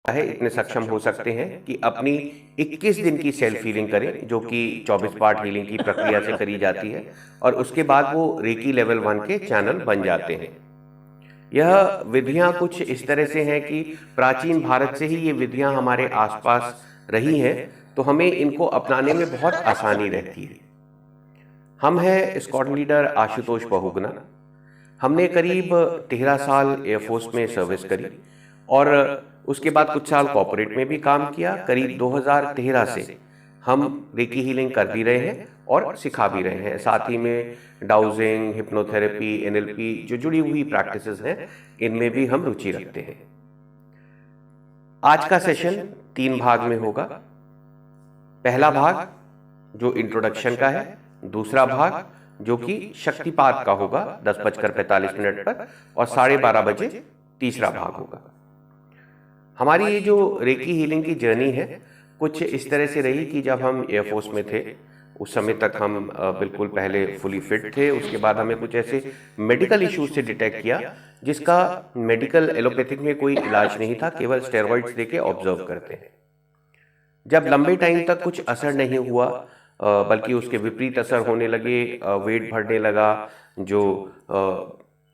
है इतने सक्षम हो सकते हैं कि अपनी 21 दिन की सेल्फ हीलिंग करें, जो कि 24 पार्ट हीलिंग की प्रक्रिया से करी जाती है, और उसके बाद वो रेकी लेवल 1 के चैनल बन जाते हैं। यह विधियां कुछ इस तरह से हैं कि प्राचीन भारत से ही ये विधियां हमारे आसपास रही हैं, तो हमें इनको अपनाने में बहुत आसानी रहती है। हम हैं स्क्वाड लीडर आशुतोष बहुगुणा। हमने करीब 13 साल एयरफोर्स में सर्विस करी और उसके बाद कुछ साल कॉर्पोरेट में भी काम किया। करीब 2013 से हम रेकी हीलिंग कर भी रहे हैं और सिखा भी रहे हैं। साथ ही में डाउजिंग, हिप्नोथेरेपी, एनएलपी जो जुड़ी हुई प्रैक्टिसेस हैं, इनमें भी हम रुचि रखते हैं। आज का सेशन 3 भाग में होगा। पहला भाग जो इंट्रोडक्शन का है, दूसरा भाग जो कि शक्तिपात का होगा 10:45 पर, और 12:30 बजे तीसरा भाग होगा। हमारी ये जो रेकी हीलिंग की जर्नी है कुछ इस तरह से रही कि जब हम एयरफोर्स में थे उस समय तक हम बिल्कुल पहले फुली फिट थे। उसके बाद हमें कुछ ऐसे मेडिकल इश्यूज से डिटेक्ट किया जिसका मेडिकल एलोपैथिक में कोई इलाज नहीं था, केवल स्टेरॉइड्स देके ऑब्जर्व करते हैं। जब लंबे टाइम तक कुछ असर नहीं हुआ, बल्कि उसके विपरीत असर होने लगे, वेट बढ़ने लगा, जो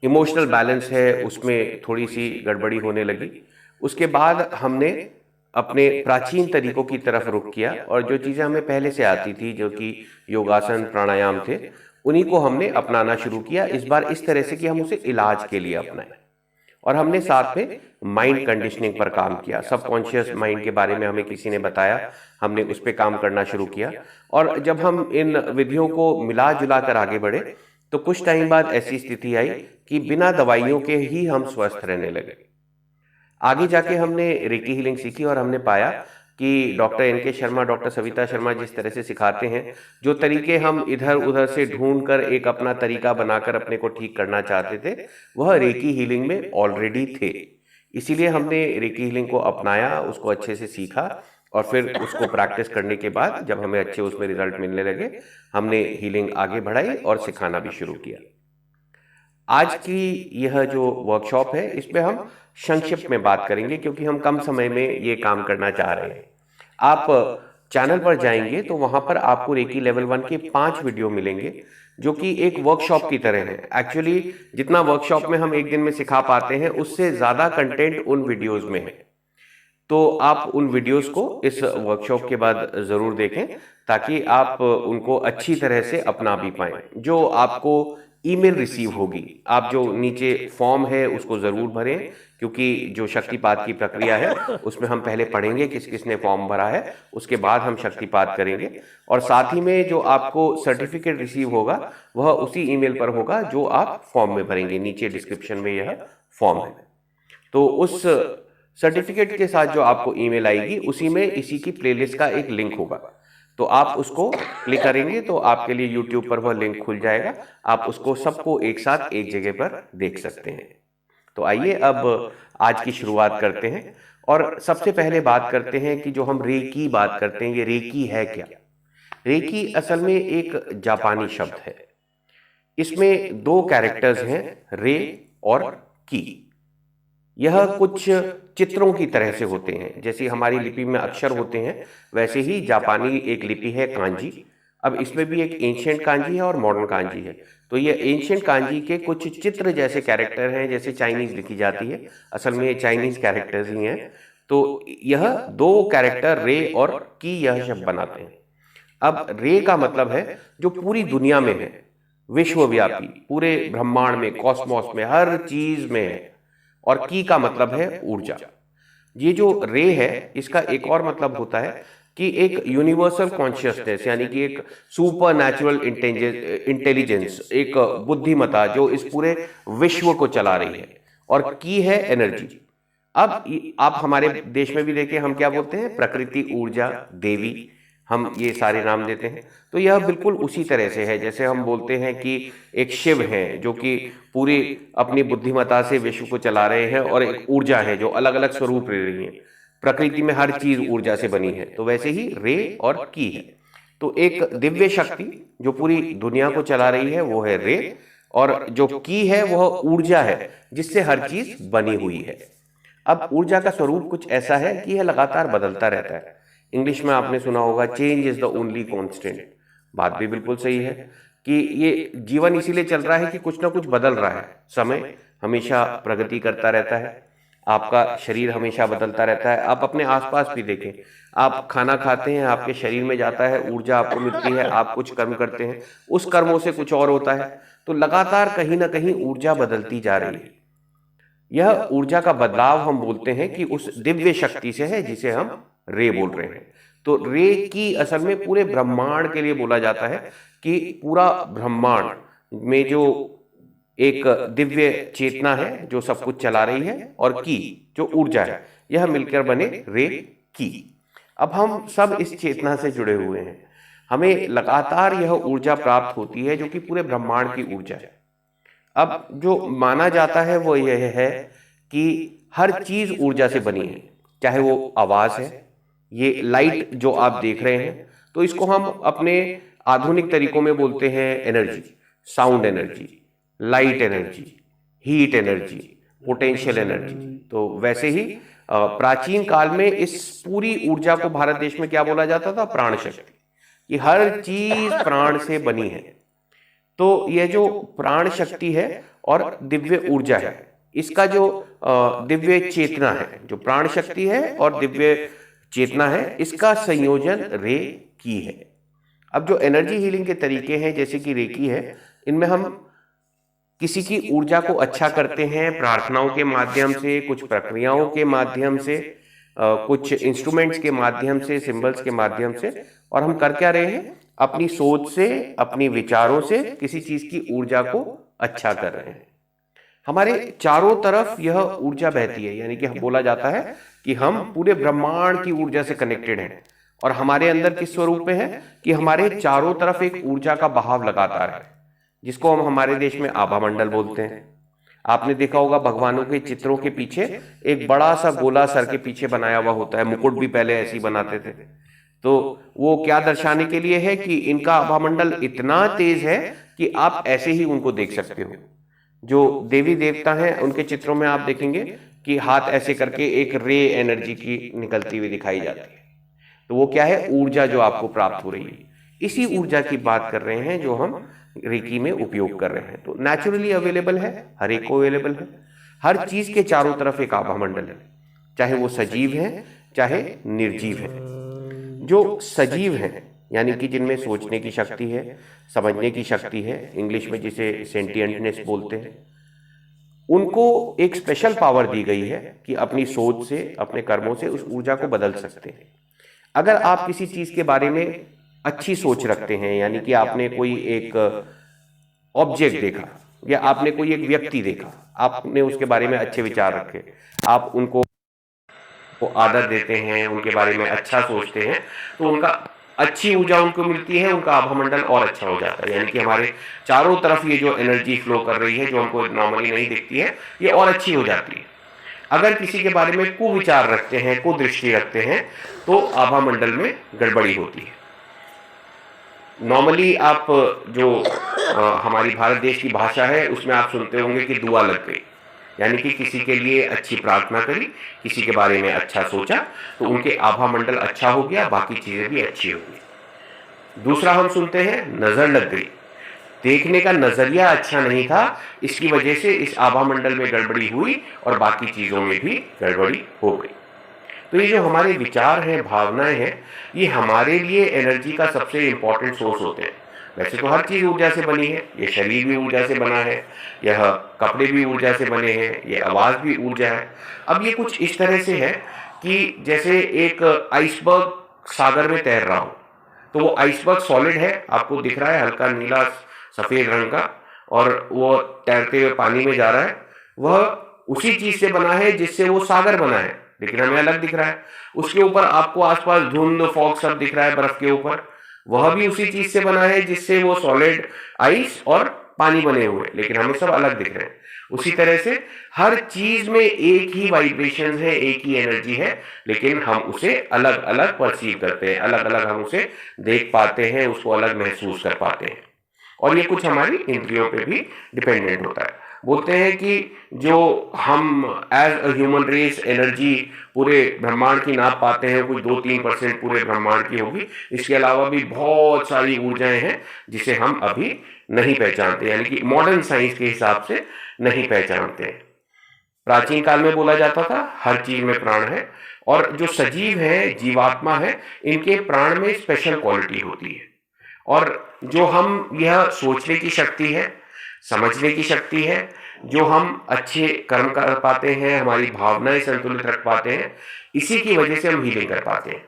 इमोशनल बैलेंस है उसमें थोड़ी सी गड़बड़ी होने लगी। उसके बाद हमने अपने प्राचीन तरीकों की तरफ रुख किया और जो चीज़ें हमें पहले से आती थी, जो कि योगासन, प्राणायाम थे, उन्हीं को हमने अपनाना शुरू किया। इस बार इस तरह से कि हम उसे इलाज के लिए अपनाएं, और हमने साथ में माइंड कंडीशनिंग पर काम किया। सबकॉन्शियस माइंड के बारे में हमें किसी ने बताया, हमने उस पर काम करना शुरू किया। और जब हम इन विधियों को मिला जुला कर आगे बढ़े तो कुछ टाइम बाद ऐसी स्थिति आई कि बिना दवाइयों के ही हम स्वस्थ रहने लगे। आगे जाके हमने रेकी हीलिंग सीखी और हमने पाया कि doctor N K Sharma, doctor Savita Sharma जिस तरह से सिखाते हैं, जो तरीके हम इधर उधर से ढूंढ कर एक अपना तरीका बनाकर अपने को ठीक करना चाहते थे, वह रेकी हीलिंग में ऑलरेडी थे। इसीलिए हमने रेकी हीलिंग को अपनाया, उसको अच्छे से सीखा, और फिर उसको प्रैक्टिस करने के बाद जब हमें अच्छे उसमें रिजल्ट मिलने लगे, हमने हीलिंग आगे बढ़ाई और सिखाना भी शुरू किया। आज की यह जो वर्कशॉप है इसमें हम संक्षिप्त में बात करेंगे, क्योंकि हम कम समय में ये काम करना चाह रहे हैं। आप चैनल पर जाएंगे तो वहां पर आपको रेकी लेवल 1 के 5 वीडियो मिलेंगे, जो कि एक वर्कशॉप की तरह है। एक्चुअली जितना वर्कशॉप में हम एक दिन में सिखा पाते हैं, उससे ज्यादा कंटेंट उन वीडियोस में है। तो आप उन वीडियोस को इस वर्कशॉप के बाद जरूर देखें, ताकि आप उनको अच्छी तरह से अपना भी पाएं। जो आपको ईमेल रिसीव होगी, आप जो नीचे फॉर्म है उसको जरूर भरें, क्योंकि जो शक्तिपात की प्रक्रिया है उसमें हम पहले पढ़ेंगे किस किस ने फॉर्म भरा है, उसके बाद हम शक्तिपात करेंगे। और साथ ही में जो आपको सर्टिफिकेट रिसीव होगा वह उसी ईमेल पर होगा जो आप फॉर्म में भरेंगे। नीचे डिस्क्रिप्शन में यह फॉर्म है, तो उस सर्टिफिकेट के साथ जो आपको ईमेल आएगी उसी में इसी की प्लेलिस्ट का एक लिंक होगा। तो आप उसको क्लिक करेंगे तो आपके लिए यूट्यूब पर वह लिंक खुल जाएगा। आप उसको सबको एक साथ एक जगह पर देख सकते हैं। तो आइए अब आज की शुरुआत करते हैं, और सबसे पहले बात करते हैं कि जो हम रेकी बात करते हैं, ये रेकी है क्या। रेकी असल में एक जापानी शब्द है। इसमें 2 कैरेक्टर्स हैं, रे और की। यह कुछ चित्रों की तरह से होते हैं। जैसे हमारी लिपि में अक्षर होते हैं, वैसे ही जापानी एक लिपि है कांजी। अब इसमें भी एक एंशिएंट कांजी है और मॉडर्न कांजी है। तो ये एंशिएंट कांजी के कुछ चित्र जैसे कैरेक्टर हैं, जैसे चाइनीज लिखी जाती है, असल में ये चाइनीज कैरेक्टर्स ही हैं। तो यह 2 कैरेक्टर रे और की यह शब्द बनाते हैं। अब रे का मतलब है जो पूरी दुनिया में है, विश्वव्यापी, पूरे ब्रह्मांड में, कॉस्मोस में, हर चीज में है। और की का मतलब है ऊर्जा। ये जो रे है इसका एक और मतलब होता है कि एक यूनिवर्सल कॉन्शियसनेस, यानी कि एक सुपर नेचुरल इंटेलिजेंस, एक बुद्धिमत्ता जो इस पूरे विश्व को चला रही है। और की है एनर्जी। अब आप हमारे देश में भी देखें, हम क्या बोलते हैं, प्रकृति, ऊर्जा, देवी, हम ये सारे नाम देते हैं। तो यह बिल्कुल उसी तरह से है जैसे हम बोलते हैं कि एक शिव है जो कि पूरी अपनी बुद्धिमत्ता से विश्व को चला रहे हैं, और एक ऊर्जा है जो अलग अलग स्वरूप ले रही है। प्रकृति में हर चीज ऊर्जा से बनी है, तो वैसे ही रे और की है। तो एक दिव्य शक्ति जो पूरी दुनिया को चला रही है वो है रे, और जो की है वह ऊर्जा है जिससे हर चीज बनी हुई है। अब ऊर्जा का स्वरूप कुछ ऐसा है कि यह लगातार बदलता रहता है। इंग्लिश में आपने सुना होगा change is the only constant. बात भी बिल्कुल सही है कि ये जीवन इसीलिए चल रहा है कि कुछ ना कुछ बदल रहा है। समय हमेशा प्रगति करता रहता है, आपका शरीर हमेशा बदलता रहता है। आप अपने आसपास भी देखें, आप खाना खाते हैं, आपके शरीर में जाता है, ऊर्जा आपको मिलती है, आप कुछ कर्म करते हैं, उस कर्मों से कुछ और होता है। तो लगातार कहीं ना कहीं ऊर्जा बदलती जा रही है। यह ऊर्जा का बदलाव हम बोलते हैं कि उस दिव्य शक्ति से है जिसे हम रे बोल रहे हैं। तो रे की असल में पूरे ब्रह्मांड के लिए बोला जाता है कि पूरा ब्रह्मांड में जो एक दिव्य चेतना है जो सब कुछ चला रही है, और की जो ऊर्जा है, यह मिलकर बने रे की। अब हम सब इस चेतना से जुड़े हुए हैं, हमें लगातार यह ऊर्जा प्राप्त होती है जो कि पूरे ब्रह्मांड की ऊर्जा है। अब जो माना जाता है वो यह है कि हर चीज ऊर्जा से बनी है, चाहे वो आवाज है, ये लाइट जो आप देख रहे हैं, तो इसको हम अपने आधुनिक तरीकों में बोलते हैं energy, sound energy, light energy, heat energy, potential energy. तो वैसे ही प्राचीन काल में इस पूरी ऊर्जा को भारत देश में क्या बोला जाता था? प्राण शक्ति। कि हर चीज प्राण से बनी है। तो यह जो प्राण शक्ति है और दिव्य ऊर्जा है, इसका जो दिव्य चेतना है, जो प्राण शक्ति है और दिव्य चेतना है, इसका संयोजन रे की है। अब जो एनर्जी हीलिंग के तरीके हैं जैसे कि रेकी है, इनमें हम किसी की ऊर्जा को अच्छा करते हैं प्रार्थनाओं के माध्यम से, कुछ प्रक्रियाओं के माध्यम से, कुछ इंस्ट्रूमेंट्स के माध्यम से, सिंबल्स के माध्यम से। और हम कर क्या रहे हैं? अपनी सोच से, अपनी विचारों से किसी चीज की ऊर्जा को अच्छा कर रहे हैं। हमारे चारों तरफ यह ऊर्जा बहती है, यानी कि हम बोला जाता है कि हम पूरे ब्रह्मांड की ऊर्जा से कनेक्टेड हैं। और हमारे अंदर किस स्वरूप में है कि हमारे चारों तरफ एक ऊर्जा का बहाव लगातार है, जिसको हम हमारे देश में आभा मंडल बोलते हैं। आपने देखा होगा भगवानों के चित्रों के पीछे एक बड़ा सा गोला सर के पीछे बनाया हुआ होता है, मुकुट भी पहले ऐसे ही बनाते थे। तो वो क्या दर्शाने के लिए है कि इनका आभा मंडल इतना तेज है कि आप ऐसे ही उनको देख सकते हो। जो देवी देवता हैं उनके चित्रों में आप देखेंगे कि हाथ ऐसे करके एक रे एनर्जी की निकलती हुई दिखाई जाती है। तो वो क्या है? ऊर्जा जो आपको प्राप्त हो रही है। इसी ऊर्जा की बात कर रहे हैं जो हम रेकी में उपयोग कर रहे हैं। तो नेचुरली अवेलेबल है, हर एक को अवेलेबल है। हर चीज के चारों तरफ एक आभा मंडल है, चाहे वो सजीव है चाहे निर्जीव है। जो सजीव हैं, यानी कि जिनमें सोचने की शक्ति है, समझने की शक्ति है, इंग्लिश में जिसे सेंटिएंटनेस बोलते हैं, उनको एक स्पेशल पावर दी गई है कि अपनी सोच से, अपने कर्मों से उस ऊर्जा को बदल सकते हैं। अगर आप किसी चीज के बारे में अच्छी सोच रखते हैं, यानी कि आपने कोई एक ऑब्जेक्ट देखा या आपने कोई एक व्यक्ति देखा, आपने उसके बारे में अच्छे विचार रखे, आप उनको आदर देते हैं, उनके बारे में अच्छा सोचते हैं, तो उनका अच्छी ऊर्जा उनको मिलती है, उनका आभा मंडल और अच्छा हो जाता है। यानी कि हमारे चारों तरफ ये जो एनर्जी फ्लो कर रही है, जो हमको नॉर्मली नहीं दिखती है, ये और अच्छी हो जाती है। अगर किसी के बारे में कुविचार रखते हैं, कुदृष्टि रखते हैं, तो आभा मंडल में गड़बड़ी होती है। नॉर्मली आप जो हमारी भारत देश की भाषा है उसमें आप सुनते होंगे कि दुआ लग गई, यानी कि किसी के लिए अच्छी प्रार्थना करी, किसी के बारे में अच्छा सोचा, तो उनके आभा मंडल अच्छा हो गया, बाकी चीजें भी अच्छी हो गई। दूसरा हम सुनते हैं नजर लग गई, देखने का नजरिया अच्छा नहीं था, इसकी वजह से इस आभा मंडल में गड़बड़ी हुई और बाकी चीजों में भी गड़बड़ी हो गई। तो ये जो हमारे विचार हैं, भावनाएं हैं, ये हमारे लिए एनर्जी का सबसे इंपॉर्टेंट सोर्स होते हैं। वैसे तो हर चीज ऊर्जा से बनी है, ये शरीर भी ऊर्जा से बना है, यह कपड़े भी ऊर्जा से बने हैं, ये आवाज भी ऊर्जा है। अब ये कुछ इस तरह से है कि जैसे एक आइसबर्ग सागर में तैर रहा हो, तो वो आइसबर्ग सॉलिड है, आपको दिख रहा है हल्का नीला सफेद रंग का, और वो तैरते हुए पानी में जा रहा है। वह उसी चीज से बना है जिससे वो सागर बना है, लेकिन हमें अलग दिख रहा है। उसके ऊपर आपको आसपास धुंध, फॉग सब दिख रहा है बर्फ के ऊपर, वह भी उसी चीज से बना है जिससे वो सॉलिड आइस और पानी बने हुए, लेकिन हमें सब अलग दिख रहे हैं। उसी तरह से हर चीज में एक ही वाइब्रेशन है, एक ही एनर्जी है, लेकिन हम उसे अलग अलग परसीव करते हैं, अलग अलग हम उसे देख पाते हैं, उसको अलग महसूस कर पाते हैं। और ये कुछ हमारी इंद्रियों पे भी डिपेंडेंट होता है। बोलते हैं कि जो हम as a human race energy पूरे ब्रह्मांड की नाप पाते हैं, कुछ 2-3% पूरे ब्रह्मांड की होगी। इसके अलावा भी बहुत सारी ऊर्जाएं हैं जिसे हम अभी नहीं पहचानते, यानी कि मॉडर्न साइंस के हिसाब से नहीं पहचानते। प्राचीन काल में बोला जाता था हर चीज में प्राण है, और जो सजीव है, जीवात्मा है, इनके प्राण में स्पेशल क्वालिटी होती है। और जो हम यह सोचने की शक्ति है, समझने की शक्ति है, जो हम अच्छे कर्म कर पाते हैं, हमारी भावनाएं संतुलित रख पाते हैं, इसी की वजह से हम हीलिंग कर पाते हैं।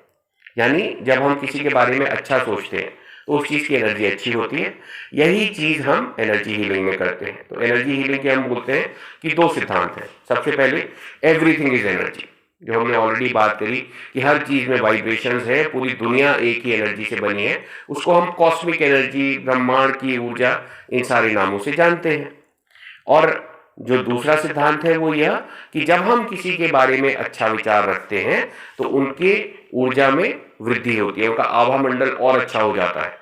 यानी जब हम किसी के बारे में अच्छा सोचते हैं तो उस चीज की एनर्जी अच्छी होती है। यही चीज हम एनर्जी हीलिंग में करते हैं। तो एनर्जी हीलिंग के हम बोलते हैं कि 2 सिद्धांत हैं। सबसे पहले एवरीथिंग इज एनर्जी, जो हमने ऑलरेडी बात करी कि हर चीज में वाइब्रेशंस है, पूरी दुनिया एक ही एनर्जी से बनी है। उसको हम कॉस्मिक एनर्जी, ब्रह्मांड की ऊर्जा, इन सारे नामों से जानते हैं। और जो दूसरा सिद्धांत है वो यह कि जब हम किसी के बारे में अच्छा विचार रखते हैं तो उनके ऊर्जा में वृद्धि होती है, उनका आभा मंडल और अच्छा हो जाता है।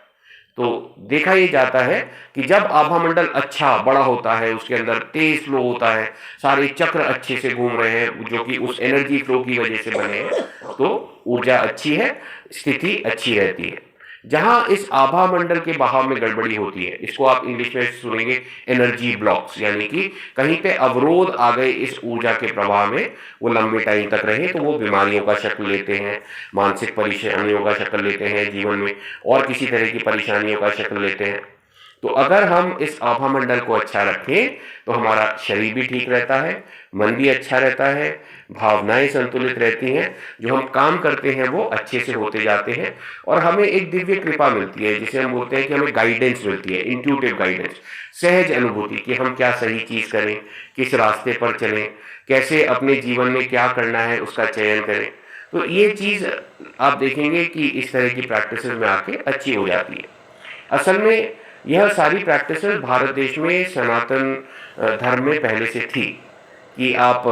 तो देखा ये जाता है कि जब आभा मंडल अच्छा बड़ा होता है, उसके अंदर तेज फ्लो होता है, सारे चक्र अच्छे से घूम रहे हैं जो कि उस एनर्जी फ्लो की वजह से बने हैं, तो ऊर्जा अच्छी है, स्थिति अच्छी रहती है। जहां इस आभा मंडल के बहाव में गड़बड़ी होती है, इसको आप इंग्लिश में सुनेंगे एनर्जी ब्लॉक्स, यानी कि कहीं पे अवरोध आ गए इस ऊर्जा के प्रवाह में, वो लंबे टाइम तक रहे तो वो बीमारियों का शक्ल लेते हैं, मानसिक परेशानियों का शक्ल लेते हैं जीवन में, और किसी तरह की परेशानियों का शक्ल लेते हैं। तो अगर हम इस आभा मंडल को अच्छा रखें तो हमारा शरीर भी ठीक रहता है, मन भी अच्छा रहता है, भावनाएं संतुलित रहती हैं, जो हम काम करते हैं वो अच्छे से होते जाते हैं, और हमें एक दिव्य कृपा मिलती है जिसे हम बोलते हैं कि हमें गाइडेंस मिलती है, इंट्यूटिव गाइडेंस, सहज अनुभूति कि हम क्या सही चीज करें, किस रास्ते पर चलें, कैसे अपने जीवन में क्या करना है उसका चयन करें। तो ये चीज आप देखेंगे कि इस तरह की प्रैक्टिसेस में आके अच्छी हो जाती है। असल में यह सारी प्रैक्टिसेस भारत देश में सनातन धर्म में पहले से थी कि आप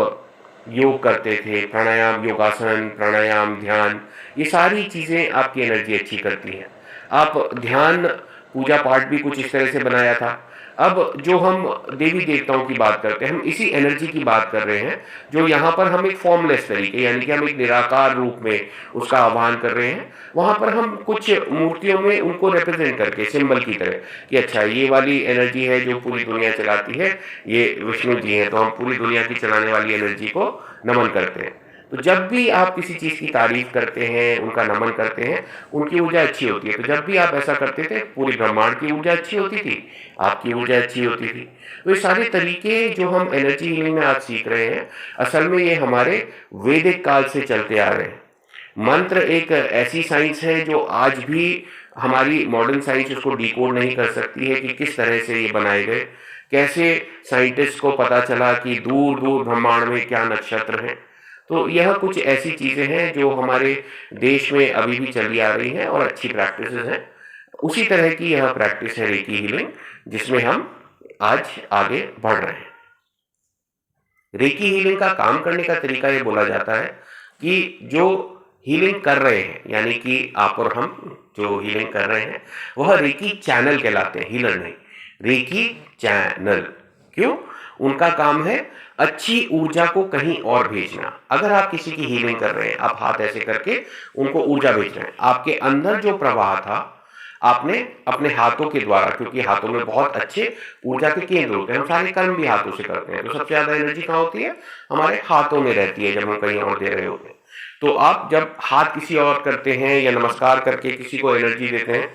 योग करते थे, प्राणायाम, योगासन, प्राणायाम, ध्यान, ये सारी चीज़ें आपकी एनर्जी अच्छी करती हैं। आप ध्यान, पूजा पाठ भी कुछ इस तरह से बनाया था। अब जो हम देवी देवताओं की बात करते हैं, हम इसी एनर्जी की बात कर रहे हैं, जो यहाँ पर हम एक फॉर्मलेस तरीके, यानी कि हम एक निराकार रूप में उसका आह्वान कर रहे हैं। वहाँ पर हम कुछ मूर्तियों में उनको रिप्रेजेंट करके सिंबल की तरह कि अच्छा ये वाली एनर्जी है जो पूरी दुनिया चलाती है, ये विष्णु जी हैं, तो हम पूरी दुनिया की चलाने वाली एनर्जी को नमन करते हैं। तो जब भी आप किसी चीज़ की तारीफ करते हैं, उनका नमन करते हैं, उनकी ऊर्जा अच्छी होती है। तो जब भी आप ऐसा करते थे, पूरी ब्रह्मांड की ऊर्जा अच्छी होती थी, आपकी ऊर्जा अच्छी होती थी। तो ये सारे तरीके जो हम एनर्जी हीलिंग में आज सीख रहे हैं, असल में ये हमारे वैदिक काल से चलते आ रहे हैं। मंत्र एक ऐसी साइंस है जो आज भी हमारी मॉडर्न साइंस उसको डिकोड नहीं कर सकती है कि किस तरह से ये बनाए गए, कैसे साइंटिस्ट को पता चला कि दूर दूर ब्रह्मांड में क्या नक्षत्र हैं। तो यह कुछ ऐसी चीज़ें हैं जो हमारे देश में अभी भी चली आ रही हैं और अच्छी प्रैक्टिसेस हैं। उसी तरह की यह प्रैक्टिस है रेकी हीलिंग, जिसमें हम आज आगे बढ़ रहे हैं। रेकी हीलिंग का काम करने का तरीका ये बोला जाता है कि जो हीलिंग कर रहे हैं, यानी कि आप और हम जो हीलिंग कर रहे हैं, वह रेकी चैनल कहलाते हैं, हीलर नहीं, रेकी चैनल। क्यों? उनका काम है अच्छी ऊर्जा को कहीं और भेजना। अगर आप किसी की हीलिंग कर रहे हैं, आप हाथ ऐसे करके उनको ऊर्जा भेज रहे हैं, आपके अंदर जो प्रवाह था आपने अपने हाथों के द्वारा, क्योंकि हाथों में बहुत अच्छे ऊर्जा के केंद्र होते हैं, हम सारे कर्म भी हाथों से करते हैं, तो सबसे ज्यादा एनर्जी कहाँ होती है? हमारे हाथों में रहती है जब हम कहीं और दे रहे होते हैं। तो आप जब हाथ किसी और करते हैं या नमस्कार करके किसी को एनर्जी देते हैं,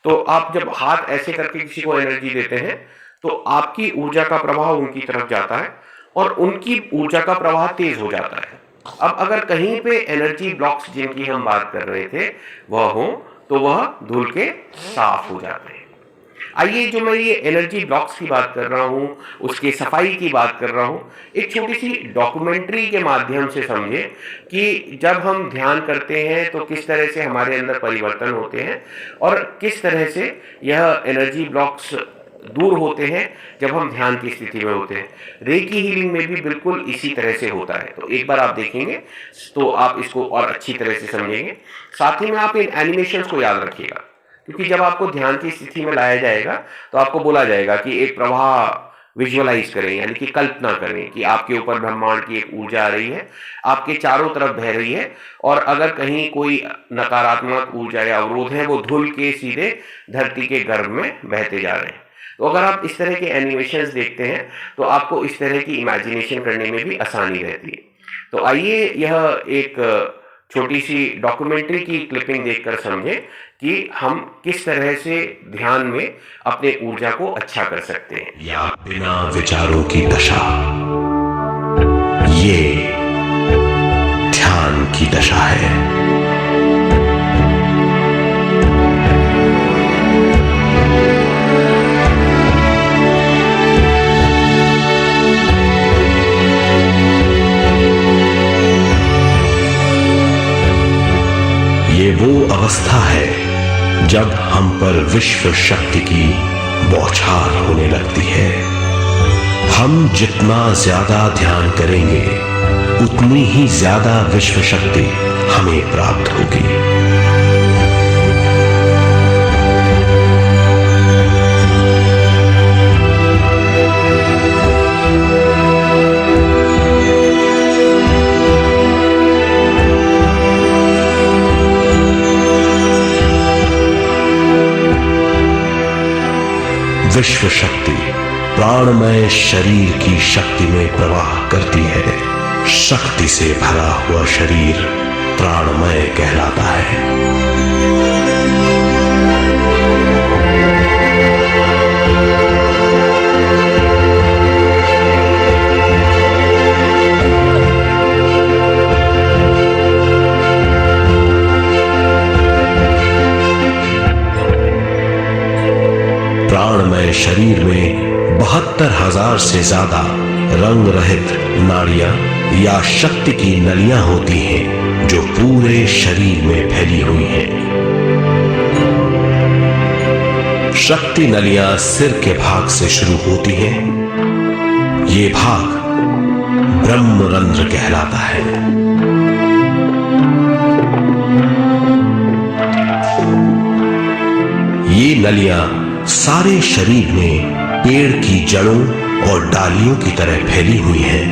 तो आप जब हाथ ऐसे करके किसी को एनर्जी देते हैं तो आपकी ऊर्जा का प्रवाह उनकी तरफ जाता है और उनकी ऊर्जा का प्रवाह तेज हो जाता है। अब अगर कहीं पे एनर्जी ब्लॉक्स जिनकी हम बात कर रहे थे वह हो, तो वह धुल के साफ हो जाते हैं। आइए, जो मैं ये एनर्जी ब्लॉक्स की बात कर रहा हूँ, उसके सफाई की बात कर रहा हूँ, एक छोटी सी डॉक्यूमेंट्री के माध्यम से समझे कि जब हम ध्यान करते हैं तो किस तरह से हमारे अंदर परिवर्तन होते हैं और किस तरह से यह एनर्जी ब्लॉक्स दूर होते हैं जब हम ध्यान की स्थिति में होते हैं। रेकी हीलिंग में भी बिल्कुल इसी तरह से होता है। तो एक बार आप देखेंगे तो आप इसको और अच्छी तरह से समझेंगे। साथ ही में आप इन एनिमेशंस को याद रखिएगा, क्योंकि जब आपको ध्यान की स्थिति में लाया जाएगा तो आपको बोला जाएगा कि एक प्रवाह विजुअलाइज करें, यानी कि कल्पना करें कि आपके ऊपर ब्रह्मांड की एक ऊर्जा आ रही है, आपके चारों तरफ बह रही है, और अगर कहीं कोई नकारात्मक ऊर्जा या अवरोध है वो धुल के सीधे धरती के गर्भ में बहते जा रहे हैं। तो अगर आप इस तरह के एनिमेशंस देखते हैं तो आपको इस तरह की इमेजिनेशन करने में भी आसानी रहती है। तो आइए यह एक छोटी सी डॉक्यूमेंट्री की क्लिपिंग देखकर समझें कि हम किस तरह से ध्यान में अपने ऊर्जा को अच्छा कर सकते हैं। या बिना विचारों की दशा, ये ध्यान की दशा है। ये वो अवस्था है जब हम पर विश्व शक्ति की बौछार होने लगती है। हम जितना ज्यादा ध्यान करेंगे उतनी ही ज्यादा विश्व शक्ति हमें प्राप्त होगी। विश्व शक्ति प्राणमय शरीर की शक्ति में प्रवाह करती है। शक्ति से भरा हुआ शरीर प्राणमय कहलाता है। प्राणमय शरीर में 72,000 से ज्यादा रंग रहित नाड़ियां या शक्ति की नलियां होती हैं जो पूरे शरीर में फैली हुई हैं। शक्ति नलियां सिर के भाग से शुरू होती हैं। ये भाग ब्रह्मरंध्र कहलाता है। ये नलियां सारे शरीर में पेड़ की जड़ों और डालियों की तरह फैली हुई हैं।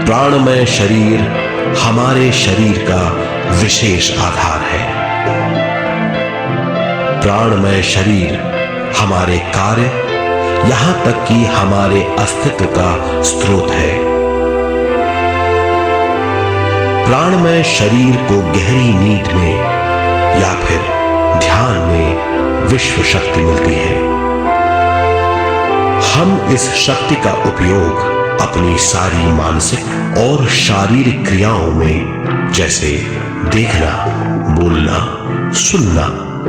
प्राणमय शरीर हमारे शरीर का विशेष आधार है। प्राणमय शरीर हमारे कार्य, यहां तक कि हमारे अस्तित्व का स्रोत है। प्राणमय शरीर को गहरी नींद में या फिर ध्यान में विश्व शक्ति मिलती है। हम इस शक्ति का उपयोग अपनी सारी मानसिक और शारीरिक क्रियाओं में, जैसे देखना, बोलना, सुनना,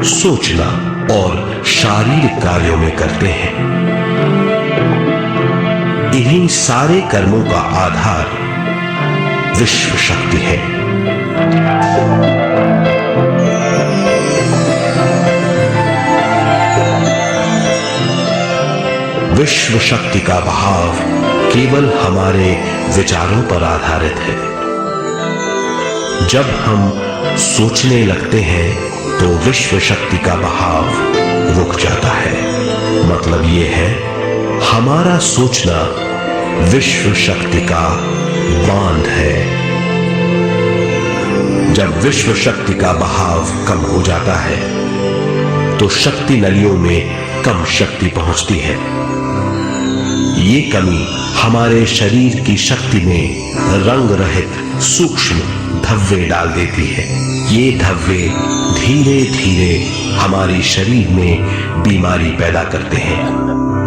सोचना और शारीरिक कार्यों में करते हैं। इन्हीं सारे कर्मों का आधार विश्व शक्ति है। विश्व शक्ति का बहाव केवल हमारे विचारों पर आधारित है। जब हम सोचने लगते हैं तो विश्व शक्ति का बहाव रुक जाता है। मतलब यह है, हमारा सोचना विश्व शक्ति का बांध है। जब विश्व शक्ति का बहाव कम हो जाता है तो शक्ति नलियों में कम शक्ति पहुंचती है। ये कमी हमारे शरीर की शक्ति में रंग रहित सूक्ष्म धब्बे डाल देती है। ये धब्बे धीरे धीरे हमारे शरीर में बीमारी पैदा करते हैं।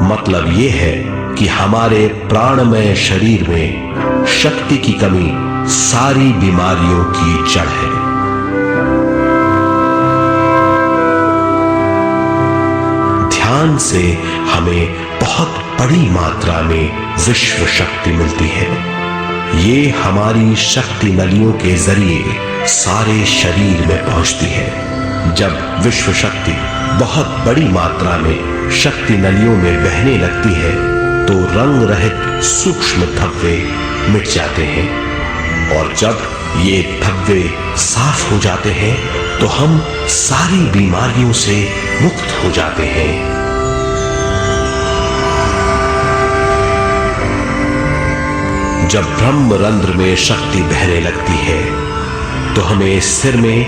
मतलब ये है कि हमारे प्राणमय शरीर में शक्ति की कमी सारी बीमारियों की जड़ है। ध्यान से हमें बहुत बड़ी मात्रा में विश्व शक्ति मिलती है। ये हमारी शक्ति नलियों के जरिए सारे शरीर में पहुंचती है। जब विश्व शक्ति बहुत बड़ी मात्रा में शक्ति नलियों में बहने लगती है तो रंग रहित सूक्ष्म धब्बे मिट जाते हैं, और जब ये धब्बे साफ हो जाते हैं तो हम सारी बीमारियों से मुक्त हो जाते हैं। जब ब्रह्म रंध्र में शक्ति बहने लगती है तो हमें सिर में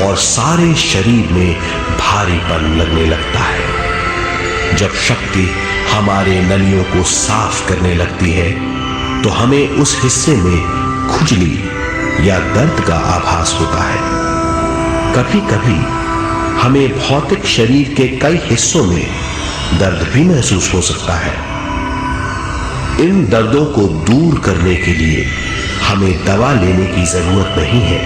और सारे शरीर में भारीपन लगने लगता है। जब शक्ति हमारे नलियों को साफ करने लगती है तो हमें उस हिस्से में खुजली या दर्द का आभास होता है। कभी कभी हमें भौतिक शरीर के कई हिस्सों में दर्द भी महसूस हो सकता है। इन दर्दों को दूर करने के लिए हमें दवा लेने की जरूरत नहीं है।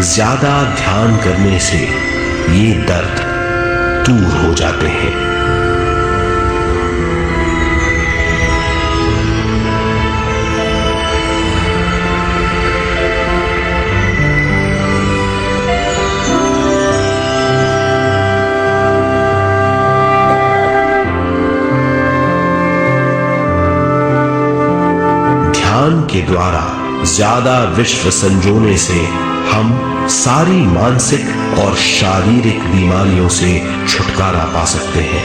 ज्यादा ध्यान करने से ये दर्द दूर हो जाते हैं। ध्यान के द्वारा ज्यादा विश्व संजोने से हम सारी मानसिक और शारीरिक बीमारियों से छुटकारा पा सकते हैं।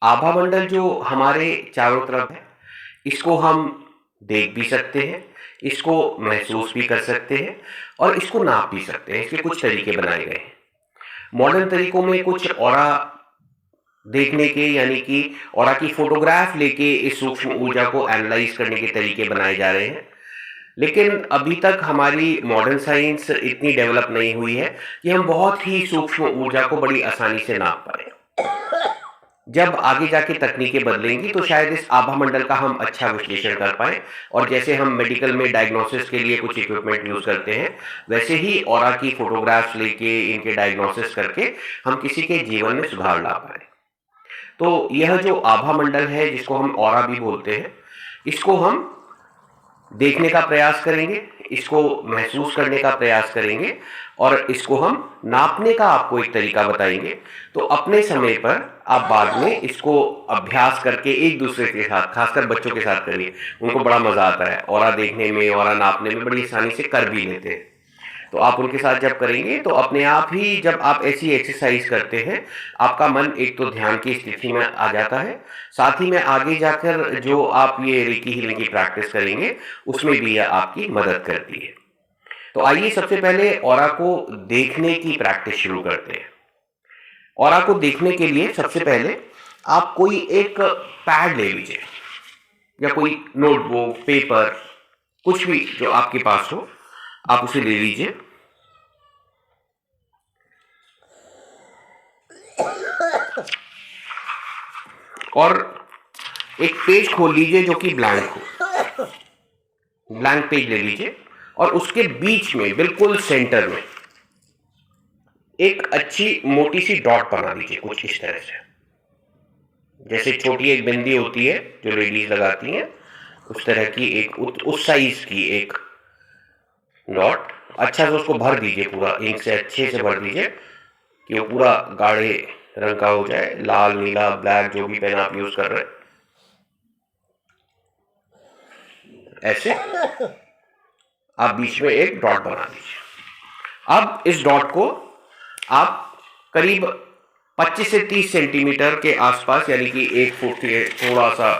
आभा मंडल जो हमारे चारों तरफ है, इसको हम देख भी सकते हैं, इसको महसूस भी कर सकते हैं और इसको नाप भी सकते हैं। इसके कुछ तरीके बनाए गए हैं। मॉडर्न तरीकों में कुछ ऑरा देखने के, यानी कि ऑरा की फोटोग्राफ लेके इस सूक्ष्म ऊर्जा को एनालाइज करने के तरीके बनाए जा रहे हैं, लेकिन अभी तक हमारी मॉडर्न साइंस इतनी डेवलप नहीं हुई है कि हम बहुत ही सूक्ष्म ऊर्जा को बड़ी आसानी से नाप पाए। जब आगे जाके तकनीकें बदलेंगी तो शायद इस आभा मंडल का हम अच्छा विश्लेषण कर पाए, और जैसे हम मेडिकल में डायग्नोसिस के लिए कुछ इक्विपमेंट यूज करते हैं, वैसे ही ऑरा की फोटोग्राफ्स लेके इनके डायग्नोसिस करके हम किसी के जीवन में सुधार ला पाए। तो यह जो आभा मंडल है, जिसको हम ऑरा भी बोलते हैं, इसको हम देखने का प्रयास करेंगे, इसको महसूस करने का प्रयास करेंगे और इसको हम नापने का आपको एक तरीका बताएंगे। तो अपने समय पर आप बाद में इसको अभ्यास करके एक दूसरे के साथ, खासकर बच्चों के साथ करिए, उनको बड़ा मजा आता है। ऑरा देखने में, ऑरा नापने में बड़ी आसानी से कर भी लेते हैं। तो आप उनके साथ जब करेंगे तो अपने आप ही, जब आप ऐसी एक्सरसाइज करते हैं, आपका मन एक तो ध्यान की स्थिति में आ जाता है, साथ ही में आगे जाकर जो आप ये रेकी हीलिंग की प्रैक्टिस करेंगे उसमें भी यह आपकी मदद करती है। तो आइए सबसे पहले ऑरा को देखने की प्रैक्टिस शुरू करते हैं। ऑरा को देखने के लिए सबसे पहले आप कोई एक पैड ले लीजिए या कोई नोटबुक, पेपर, कुछ भी जो आपके पास हो, आप उसे ले लीजिए। और एक पेज खोल लीजिए जो कि ब्लैंक हो। ब्लैंक पेज ले लीजिए और उसके बीच में, बिल्कुल सेंटर में, एक अच्छी मोटी सी डॉट बना दीजिए, कुछ इस तरह से। जैसे छोटी एक बिंदी होती है जो लेडीज लगाती हैं, उस तरह की एक, उस साइज की एक डॉट। अच्छा से उसको भर दीजिए, पूरा इंक से अच्छे से भर दीजिए कि वो पूरा गाढ़े रंग का हो जाए, लाल, नीला, ब्लैक, जो भी पेन आप यूज कर रहे हैं। ऐसे आप बीच में एक डॉट बना दीजिए। अब इस डॉट को आप करीब 25 से 30 सेंटीमीटर के आसपास, यानी कि 1 फुट के थोड़ा सा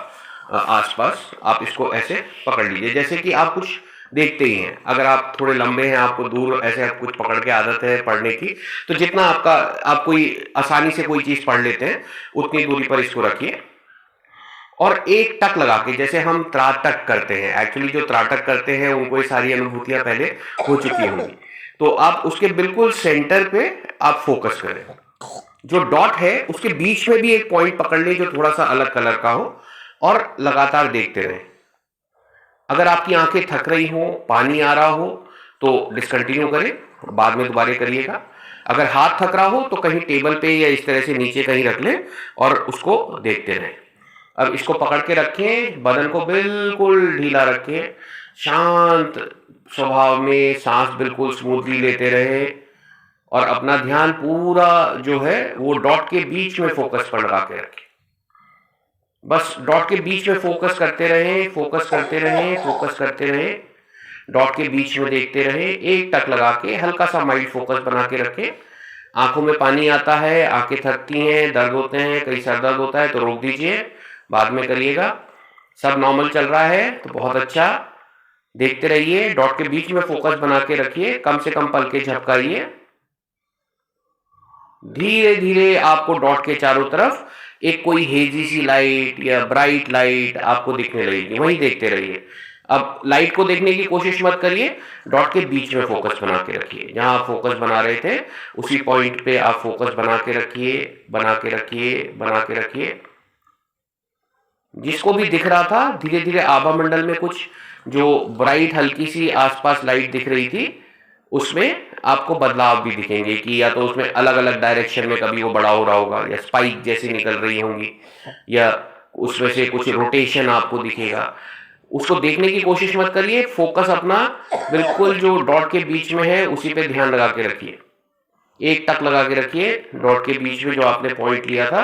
आसपास, आप इसको ऐसे पकड़ लीजिए। जैसे कि आप कुछ देखते ही हैं, अगर आप थोड़े लंबे हैं, आपको दूर ऐसे आप कुछ पकड़ के आदत है पढ़ने की, तो जितना आप कोई आसानी से कोई चीज पढ़ लेते हैं, उतनी दूरी पर इसको रखिए और एक टक लगा के, जैसे हम त्राटक करते हैं, एक्चुअली जो त्राटक करते हैं उनको ये सारी अनुभूतियां पहले हो चुकी होंगी, तो आप उसके बिल्कुल सेंटर पे आप फोकस करें। जो डॉट है उसके बीच में भी एक पॉइंट पकड़ लें जो थोड़ा सा अलग कलर का हो, और लगातार देखते रहें। अगर आपकी आंखें थक रही हो, पानी आ रहा हो, तो डिसकंटिन्यू करें, बाद में दोबारा करिएगा। अगर हाथ थक रहा हो तो कहीं टेबल पे या इस तरह से नीचे कहीं रख लें और उसको देखते रहें। अब इसको पकड़ के रखें, बदन को बिल्कुल ढीला रखें, शांत स्वभाव में सांस बिल्कुल स्मूथली लेते रहें और अपना ध्यान पूरा जो है वो डॉट के बीच में फोकस पर लगा के रखें। बस डॉट के बीच में फोकस करते रहें, फोकस करते रहें, फोकस करते रहें, डॉट के बीच में देखते रहें, एक टक लगा के हल्का सा माइंड फोकस बना के रखें। आंखों में पानी आता है, आंखें थकती हैं, दर्द होते हैं, कहीं सर दर्द होता है तो रोक दीजिए, बाद में करिएगा। सब नॉर्मल चल रहा है तो बहुत अच्छा, देखते रहिए, डॉट के बीच में फोकस बना के रखिए, कम से कम पलके झपकाइए। धीरे धीरे आपको डॉट के चारों तरफ एक कोई हेजी सी लाइट या ब्राइट लाइट आपको दिखने लगेगी, वही देखते रहिए। अब लाइट को देखने की कोशिश मत करिए, डॉट के बीच में फोकस बना के रखिए। जहां आप फोकस बना रहे थे उसी पॉइंट पे आप फोकस बना के रखिए, बना के रखिए, बना के रखिए। जिसको भी दिख रहा था धीरे धीरे आभा मंडल में कुछ जो ब्राइट हल्की सी आसपास लाइट दिख रही थी उसमें आपको बदलाव भी दिखेंगे कि या तो उसमें अलग अलग डायरेक्शन में कभी वो बड़ा हो रहा होगा या स्पाइक जैसी निकल रही होंगी या उसमें से कुछ रोटेशन आपको दिखेगा। उसको देखने की कोशिश मत करिए, फोकस अपना बिल्कुल जो डॉट के बीच में है उसी पे ध्यान लगा के रखिए। एक टक लगा के रखिए डॉट के बीच में जो आपने पॉइंट लिया था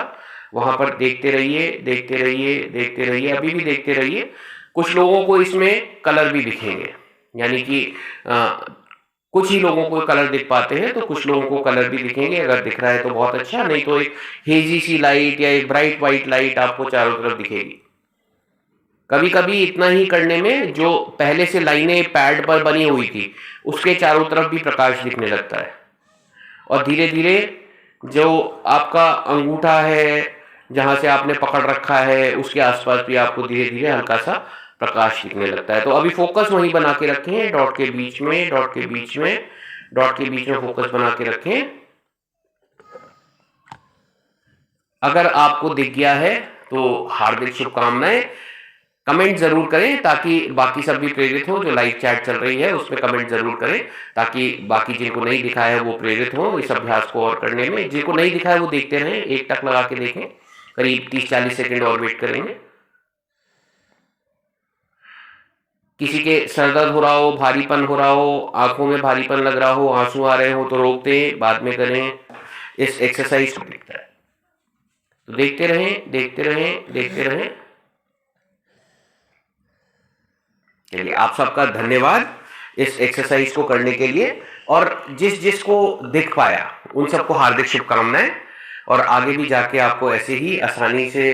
वहां पर देखते रहिए, देखते रहिए, देखते रहिए, अभी भी देखते रहिए। कुछ लोगों को इसमें कलर भी दिखेंगे, यानी कि कुछ ही लोगों को कलर दिख पाते हैं तो कुछ लोगों को कलर भी दिखेंगे। अगर दिख रहा है तो बहुत अच्छा, नहीं तो एक हेजी सी लाइट या एक ब्राइट व्हाइट लाइट आपको चारों तरफ दिखेगी। कभी कभी इतना ही करने में जो पहले से लाइनें पैड पर बनी हुई थी उसके चारों तरफ भी प्रकाश दिखने लगता है। और धीरे धीरे जो आपका अंगूठा है जहां से आपने पकड़ रखा है उसके आसपास भी आपको धीरे धीरे हल्का सा प्रकाश दिखने लगता है। तो अभी फोकस वहीं बना के रखें, डॉट के बीच में, डॉट के बीच में, डॉट के बीच में फोकस बना के रखें। अगर आपको दिख गया है तो हार्दिक शुभकामनाएं। कमेंट जरूर करें ताकि बाकी सब भी प्रेरित हो। जो लाइव चैट चल रही है उसमें कमेंट जरूर करें ताकि बाकी जिनको नहीं दिखा है वो प्रेरित हो इस अभ्यास को और करने में। जिनको नहीं दिखा है वो देखते रहें, एक टक लगा के देखें, करीब 30-40 सेकंड और वेट करेंगे। किसी के सर दर्द हो रहा हो, भारीपन हो रहा हो, आंखों में भारीपन लग रहा हो, आंसू आ रहे हो तो रोक दें, बाद में करें। इस एक्सरसाइज को दिखता है तो देखते रहें, देखते रहें, देखते रहें। चलिए, आप सबका धन्यवाद इस एक्सरसाइज को करने के लिए, और जिस जिसको दिख पाया उन सबको हार्दिक शुभकामनाएं। और आगे भी जाके आपको ऐसे ही आसानी से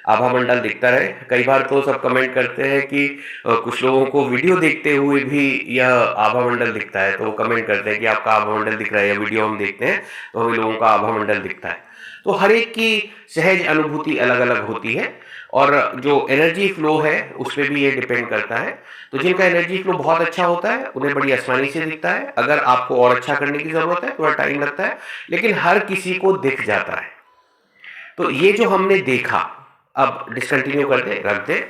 आभा मंडल दिखता रहे। कई बार तो सब कमेंट करते हैं कि कुछ लोगों को वीडियो देखते हुए भी यह आभा मंडल दिखता है, तो वो कमेंट करते हैं कि आपका आभा मंडल दिख रहा है, या वीडियो हम देखते हैं तो हमें लोगों का आभा मंडल दिखता है। तो हर एक की सहज अनुभूति अलग अलग होती है और जो एनर्जी फ्लो है उस पर भी ये डिपेंड करता है। तो जिनका एनर्जी फ्लो बहुत अच्छा होता है उन्हें बड़ी आसानी से दिखता है। अगर आपको और अच्छा करने की जरूरत है थोड़ा टाइम लगता है, लेकिन हर किसी को दिख जाता है। तो ये जो हमने देखा, अब डिसकंटिन्यू कर दे, रख दे।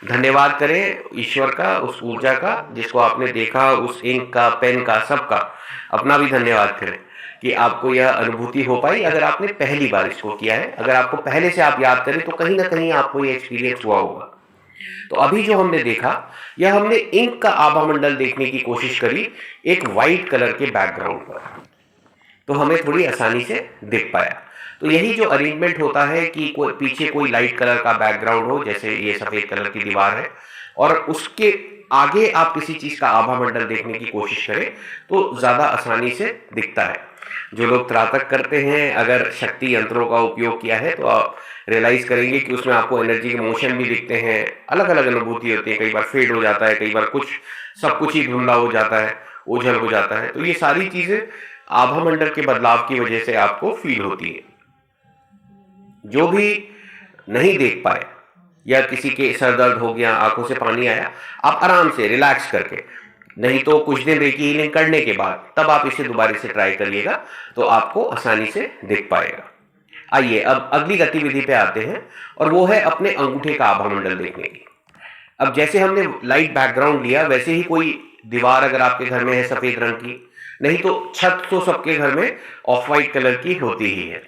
धन्यवाद करें ईश्वर का, उस ऊर्जा का जिसको आपने देखा, उस इंक का, पेन का, सबका अपना भी धन्यवाद करें कि आपको यह अनुभूति हो पाई। अगर आपने पहली बार इसको किया है, अगर आपको पहले से आप याद करें तो कहीं ना कहीं आपको ये एक्सपीरियंस हुआ होगा। तो अभी जो हमने देखा, यह हमने इंक का आभा मंडल देखने की कोशिश करी एक वाइट कलर के बैकग्राउंड पर, तो हमें थोड़ी आसानी से दिख पाया। तो यही जो अरेंजमेंट होता है कि कोई पीछे कोई लाइट कलर का बैकग्राउंड हो, जैसे ये सफेद कलर की दीवार है, और उसके आगे आप किसी चीज का आभा मंडल देखने की कोशिश करें तो ज्यादा आसानी से दिखता है। जो लोग त्राटक करते हैं, अगर शक्ति यंत्रों का उपयोग किया है तो आप रियलाइज करेंगे कि उसमें आपको एनर्जी के मोशन भी दिखते हैं, अलग अलग अनुभूति होती है। कई बार फेड हो जाता है, कई बार कुछ सब कुछ ही धुंधला हो जाता है, ओझल हो जाता है। तो ये सारी चीजें आभा मंडल के बदलाव की वजह से आपको फील होती है। जो भी नहीं देख पाए या किसी के सर दर्द हो गया, आंखों से पानी आया, आप आराम से रिलैक्स करके, नहीं तो कुछ दिन रेकी हीलिंग करने के बाद तब आप इसे दोबारा से ट्राई करिएगा तो आपको आसानी से दिख पाएगा। आइए अब अगली गतिविधि पे आते हैं, और वो है अपने अंगूठे का आभा मंडल देखने की। अब जैसे हमने लाइट बैकग्राउंड लिया, वैसे ही कोई दीवार अगर आपके घर में है सफेद रंग की, नहीं तो छत तो सबके घर में ऑफ वाइट कलर की होती ही है,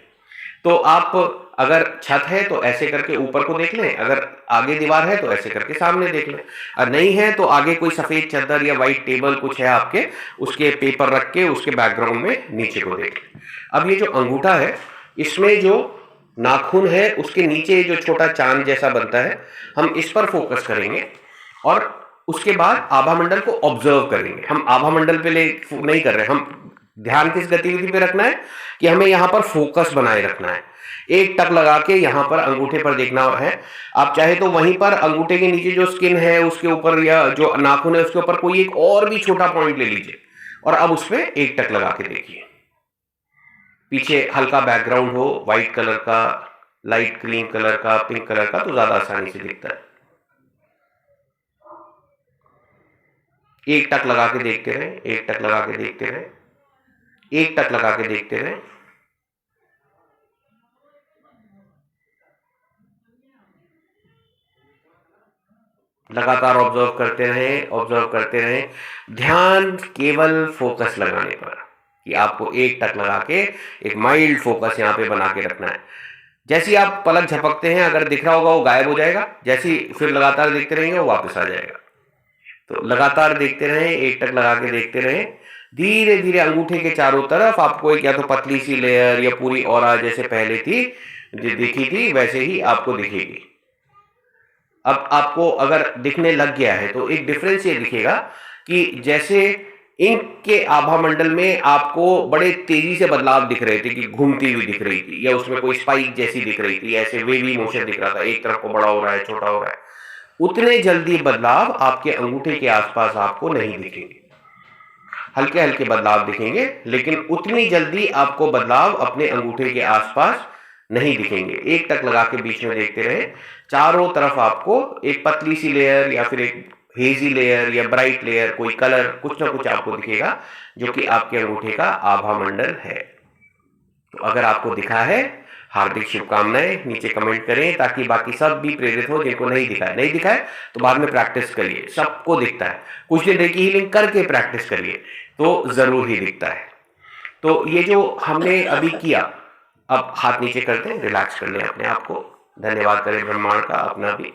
तो आप अगर छत है तो ऐसे करके ऊपर को देख लें, अगर आगे दीवार है तो ऐसे करके सामने देख लें, और नहीं है तो आगे कोई सफेद चादर या व्हाइट टेबल कुछ है आपके, उसके पेपर रख के उसके बैकग्राउंड में नीचे को देख लें। अब ये जो अंगूठा है, इसमें जो नाखून है उसके नीचे जो छोटा चांद जैसा बनता है, हम इस पर फोकस करेंगे और उसके बाद आभा मंडल को ऑब्जर्व करेंगे। हम आभा मंडल पे नहीं कर रहे, हम ध्यान किस गतिविधि पे रखना है कि हमें यहाँ पर फोकस बनाए रखना है। एक टक लगा के यहाँ पर अंगूठे पर देखना है। आप चाहे तो वहीं पर अंगूठे के नीचे जो स्किन है उसके ऊपर या जो नाखून है उसके ऊपर कोई एक और भी छोटा पॉइंट ले लीजिए और अब उस पर एक टक लगा के देखिए। पीछे हल्का बैकग्राउंड हो, व्हाइट कलर का, लाइट क्रीम कलर का, पिंक कलर का, तो ज्यादा आसानी से दिखता है। एक टक लगा के देखते रहे, एक टक लगा के देखते रहे, एक टक लगा के देखते रहे। लगातार ऑब्जर्व करते रहे, ऑब्जर्व करते रहे। ध्यान केवल फोकस लगाने पर, कि आपको एक टक लगा के एक माइल्ड फोकस यहाँ पे बना के रखना है। जैसे आप पलक झपकते हैं, अगर दिख रहा होगा वो गायब हो जाएगा, जैसे फिर लगातार देखते रहेंगे वो वापस आ जाएगा। तो लगातार देखते रहें, एक टक लगा के देखते रहें। धीरे धीरे अंगूठे के चारों तरफ आपको एक या तो पतली सी लेयर या पूरी ऑरा जैसे पहले थी दिखी थी वैसे ही आपको दिखेगी। अब आपको अगर दिखने लग गया है तो एक डिफरेंस ये दिखेगा कि जैसे इंक के आभा मंडल में आपको बड़े तेजी से बदलाव दिख रहे थे, कि घूमती हुई दिख रही थी या उसमें कोई स्पाइक जैसी दिख रही थी, ऐसे वेवी मोशन दिख रहा था, एक तरफ को बड़ा हो रहा है, छोटा हो रहा है। उतने जल्दी बदलाव आपके अंगूठे के आसपास आपको नहीं दिखेंगे। हल्के हल्के बदलाव दिखेंगे, लेकिन उतनी जल्दी आपको बदलाव अपने अंगूठे के आसपास नहीं दिखेंगे। एक टक लगा के बीच में देखते रहे, चारों तरफ आपको एक पतली सी लेयर या फिर एक हेजी लेयर या ब्राइट लेयर, कोई कलर, कुछ ना कुछ आपको दिखेगा जो कि आपके अंगूठे का आभा मंडल है। तो अगर आपको दिखा है, हार्दिक शुभकामनाएं, नीचे कमेंट करें ताकि बाकी सब भी प्रेरित हो जिनको नहीं दिखा है। नहीं दिखा है तो बाद में प्रैक्टिस करिए, सबको दिखता है। कुछ दिन रेकी हीलिंग करके प्रैक्टिस करिए तो जरूर ही दिखता है। तो ये जो हमने अभी किया, अब हाथ नीचे करते हैं, रिलैक्स कर लें अपने आप को, धन्यवाद करें ब्रह्मांड का, अपना भी।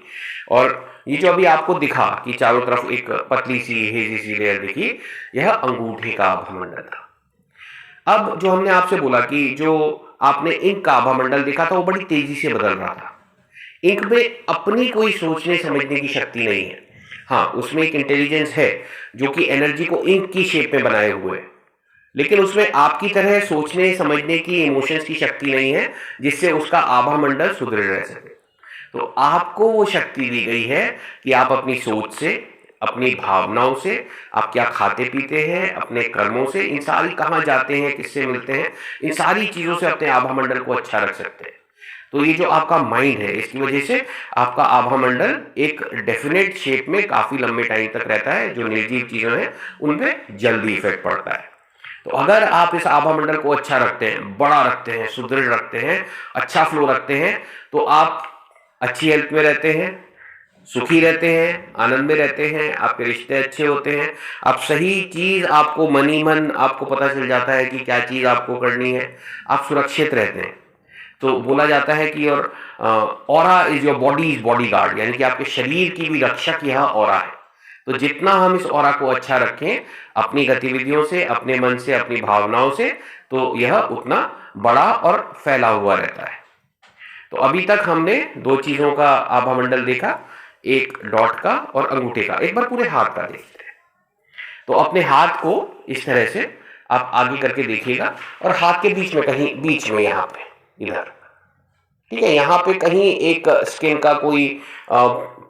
और ये जो अभी आपको दिखा कि चारों तरफ एक पतली सी हेजी सी लेयर दिखी, यह अंगूठे का आभामंडल था। अब जो हमने आपसे बोला कि जो आपने इंक का आभामंडल देखा था वो बड़ी तेजी से बदल रहा था। इंक में अपनी कोई सोचने समझने की शक्ति नहीं है। हाँ, उसमें एक इंटेलिजेंस है जो कि एनर्जी को इंक की शेप में बनाए हुए है, लेकिन उसमें आपकी तरह सोचने समझने की, इमोशंस की शक्ति नहीं है जिससे उसका आभा मंडल सुदृढ़ रह सके। तो आपको वो शक्ति दी गई है कि आप अपनी सोच से, अपनी भावनाओं से, आप क्या खाते पीते हैं, अपने कर्मों से, इन सारी कहाँ जाते हैं, किससे मिलते हैं, इन सारी चीजों से अपने आभा मंडल को अच्छा रख सकते हैं। तो ये जो आपका माइंड है, इसकी वजह से आपका आभा मंडल एक डेफिनेट शेप में काफी लंबे टाइम तक रहता है। जो निर्जीव चीजें हैं उन पे जल्दी इफेक्ट पड़ता है। तो अगर आप इस आभा मंडल को अच्छा रखते हैं, बड़ा रखते हैं, सुदृढ़ रखते हैं, अच्छा फ्लो रखते हैं, तो आप अच्छी हेल्थ में रहते हैं, सुखी रहते हैं, आनंद में रहते हैं, आपके रिश्ते अच्छे होते हैं, आप सही चीज, आपको मन ही मन आपको पता चल जाता है कि क्या चीज आपको करनी है, आप सुरक्षित रहते हैं। तो बोला जाता है कि और aura is your body is body guard, यानी कि आपके शरीर की भी रक्षक यह ऑरा है। तो जितना हम इस ऑरा को अच्छा रखें अपनी गतिविधियों से, अपने मन से, अपनी भावनाओं से, तो यह उतना बड़ा और फैला हुआ रहता है। तो अभी तक हमने दो चीजों का आभा मंडल देखा, एक डॉट का और अंगूठे का। एक बार पूरे हाथ का देखते हैं। तो अपने हाथ को इस तरह से आप आगे करके देखिएगा और हाथ के बीच में, कहीं बीच में, यहाँ पे, इधर, ठीक है, यहाँ पे कहीं एक स्किन का कोई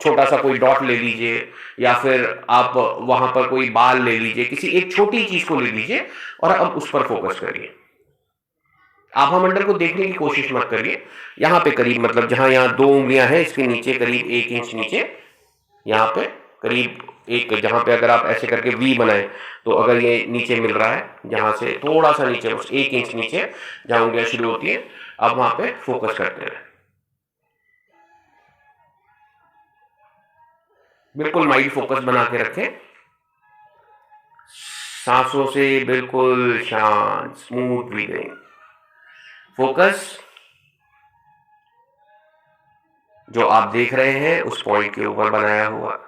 छोटा सा कोई डॉट ले लीजिए, या फिर आप वहां पर कोई बाल ले लीजिए, किसी एक छोटी चीज को ले लीजिए और अब उस पर फोकस करिए। आभा मंडल को देखने की कोशिश मत करिए। यहाँ पे करीब, मतलब जहां यहाँ 2 उंगलियां हैं, इसके नीचे करीब 1 इंच नीचे, यहाँ पे करीब एक, जहां पे अगर आप ऐसे करके वी बनाए तो अगर ये नीचे मिल रहा है, जहां से थोड़ा सा नीचे, बस 1 इंच नीचे जहां उंगलियां शुरू होती है, अब वहां पे फोकस करते हैं। बिल्कुल माइंड फोकस बना के रखें, सांसों से बिल्कुल शांत, स्मूथ ब्रीदिंग। फोकस जो आप देख रहे हैं उस पॉइंट के ऊपर बनाया हुआ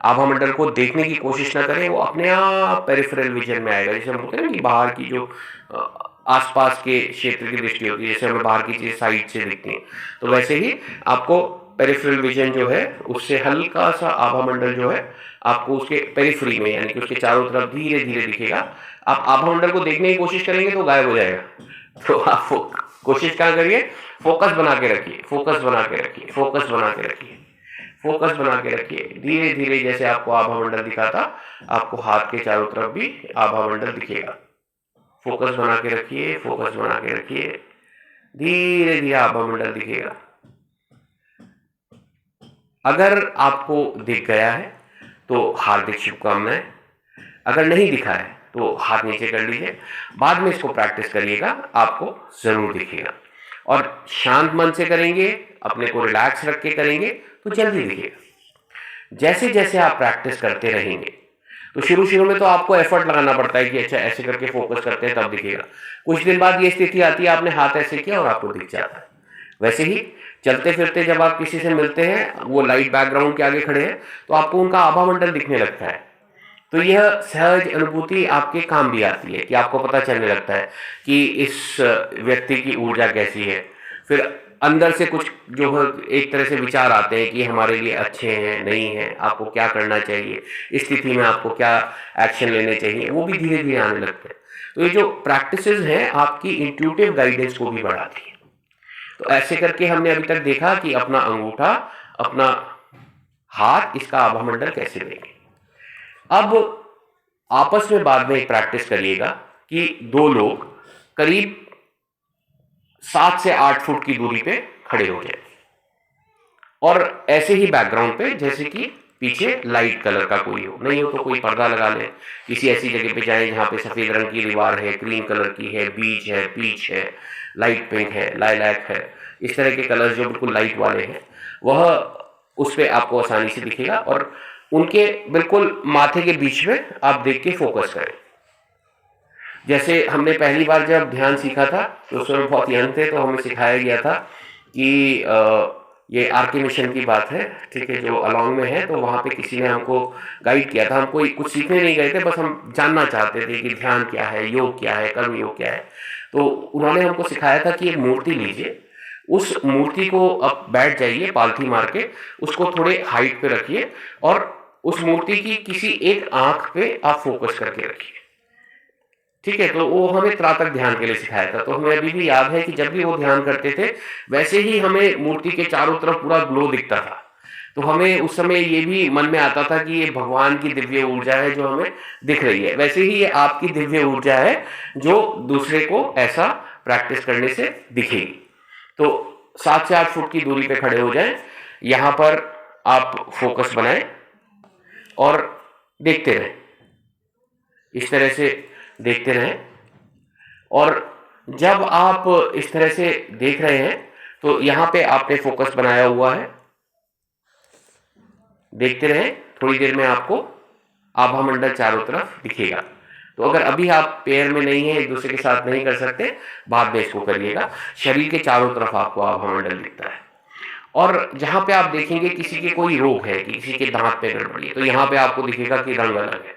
आभा मंडल को देखने की कोशिश ना करें, वो अपने आप पेरिफेरल विजन में आएगा। जैसे हम बोलते हैं ना कि बाहर की जो आसपास के क्षेत्र की दृष्टि होती है, जैसे हमें बाहर की चीजें साइड से दिखती हैं, तो वैसे ही आपको पेरिफेरल विजन जो है उससे हल्का सा आभा मंडल जो है आपको उसके पेरिफेरी में यानी कि उसके चारों तरफ धीरे धीरे दिखेगा। आप आभा मंडल को देखने की कोशिश करेंगे तो गायब हो जाएगा। तो आप कोशिश क्या करिए, फोकस बना के रखिए, फोकस बना के रखिए, फोकस बना के रखिए, फोकस बना के रखिए। धीरे धीरे जैसे आपको आभा मंडल दिखा था, आपको हाथ के चारों तरफ भी आभा मंडल दिखेगा। फोकस बना के रखिए, फोकस बना के रखिए, धीरे धीरे आभा मंडल दिखेगा। अगर आपको दिख गया है तो हार्दिक शुभकामनाएं, अगर नहीं दिखा है तो हाथ नीचे कर लीजिए। बाद में इसको प्रैक्टिस करिएगा, आपको जरूर दिखेगा। और शांत मन से करेंगे, अपने को रिलैक्स रख के करेंगे तो जल्दी दिखेगा। जैसे जैसे आप प्रैक्टिस करते रहेंगे, तो शुरू में तो आपको एफर्ट लगाना पड़ता है कि अच्छा ऐसे करके फोकस करते हैं तब दिखेगा। कुछ दिन बाद ये स्थिति आती है, आपने हाथ ऐसे किया और आपको दिख जाता है। वैसे ही चलते फिरते जब आप किसी से मिलते हैं, वो लाइट बैकग्राउंड के आगे खड़े हैं, तो आपको उनका आभा मंडल दिखने लगता है। तो यह सहज अनुभूति आपके काम भी आती है कि आपको पता चलने लगता है कि इस व्यक्ति की ऊर्जा कैसी है। फिर अंदर से कुछ जो है एक तरह से विचार आते हैं कि हमारे लिए अच्छे हैं नहीं हैं, आपको क्या करना चाहिए, इस स्थिति में आपको क्या एक्शन लेने चाहिए, वो भी धीरे धीरे आने लगते हैं। तो ये जो प्रैक्टिसेस हैं आपकी इंट्यूटिव गाइडेंस को भी बढ़ाती है। तो ऐसे करके हमने अभी तक देखा कि अपना अंगूठा, अपना हाथ, इसका आभा मंडल कैसे देंगे। अब आपस में बाद में एक प्रैक्टिस करिएगा कि दो लोग करीब 7 से 8 फुट की दूरी पे खड़े हो जाए और ऐसे ही बैकग्राउंड पे, जैसे कि पीछे लाइट कलर का कोई हो, नहीं हो तो कोई पर्दा लगा ले। किसी ऐसी जगह पे जाए जहाँ पे सफेद रंग की दीवार है, क्रीम कलर की है, बीज है, पीच है, लाइट पिंक है, लाइलैक है, इस तरह के कलर जो बिल्कुल लाइट वाले हैं, वह उस पर आपको आसानी से दिखेगा। और उनके बिल्कुल माथे के बीच में आप देख के फोकस करें। जैसे हमने पहली बार जब ध्यान सीखा था तो उस समय बहुत यंग थे, तो हमें सिखाया गया था कि ये आरके मिशन की बात है, ठीक है, जो अलॉन्ग में है। तो वहाँ पे किसी ने हमको गाइड किया था, हम कोई कुछ सीखने नहीं गए थे, बस हम जानना चाहते थे कि ध्यान क्या है, योग क्या है, कर्म योग क्या है। तो उन्होंने हमको सिखाया था कि एक मूर्ति लीजिए, उस मूर्ति को अब बैठ जाइए पालथी मार के, उसको थोड़े हाइट पे रखिए और उस मूर्ति की किसी एक आंख पे आप फोकस करके रखिए, ठीक है। तो वो हमें त्राटक ध्यान के लिए सिखाया था। तो हमें अभी भी याद है कि जब भी वो ध्यान करते थे, वैसे ही हमें मूर्ति के चारों तरफ पूरा ग्लो दिखता था। तो हमें उस समय ये भी मन में आता था कि ये भगवान की दिव्य ऊर्जा है जो हमें दिख रही है। वैसे ही ये आपकी दिव्य ऊर्जा है जो दूसरे को ऐसा प्रैक्टिस करने से दिखेगी। तो 7 से 8 फुट की दूरी पे खड़े हो जाएं, यहाँ पर आप फोकस बनाएं और देखते रहें, इस तरह से देखते रहें। और जब आप इस तरह से देख रहे हैं तो यहाँ पे आपने फोकस बनाया हुआ है, देखते रहें। थोड़ी देर में आपको आभा मंडल चारों तरफ दिखेगा। तो अगर अभी आप पेयर में नहीं है, एक दूसरे के साथ नहीं कर सकते, बाद में इसको करिएगा। शरीर के चारों तरफ आपको आभा मंडल दिखता है। और जहां पे आप देखेंगे किसी के कोई रोग है, किसी के दांत पे गड़बड़ी है, तो यहाँ पे आपको दिखेगा कि रंग अलग है,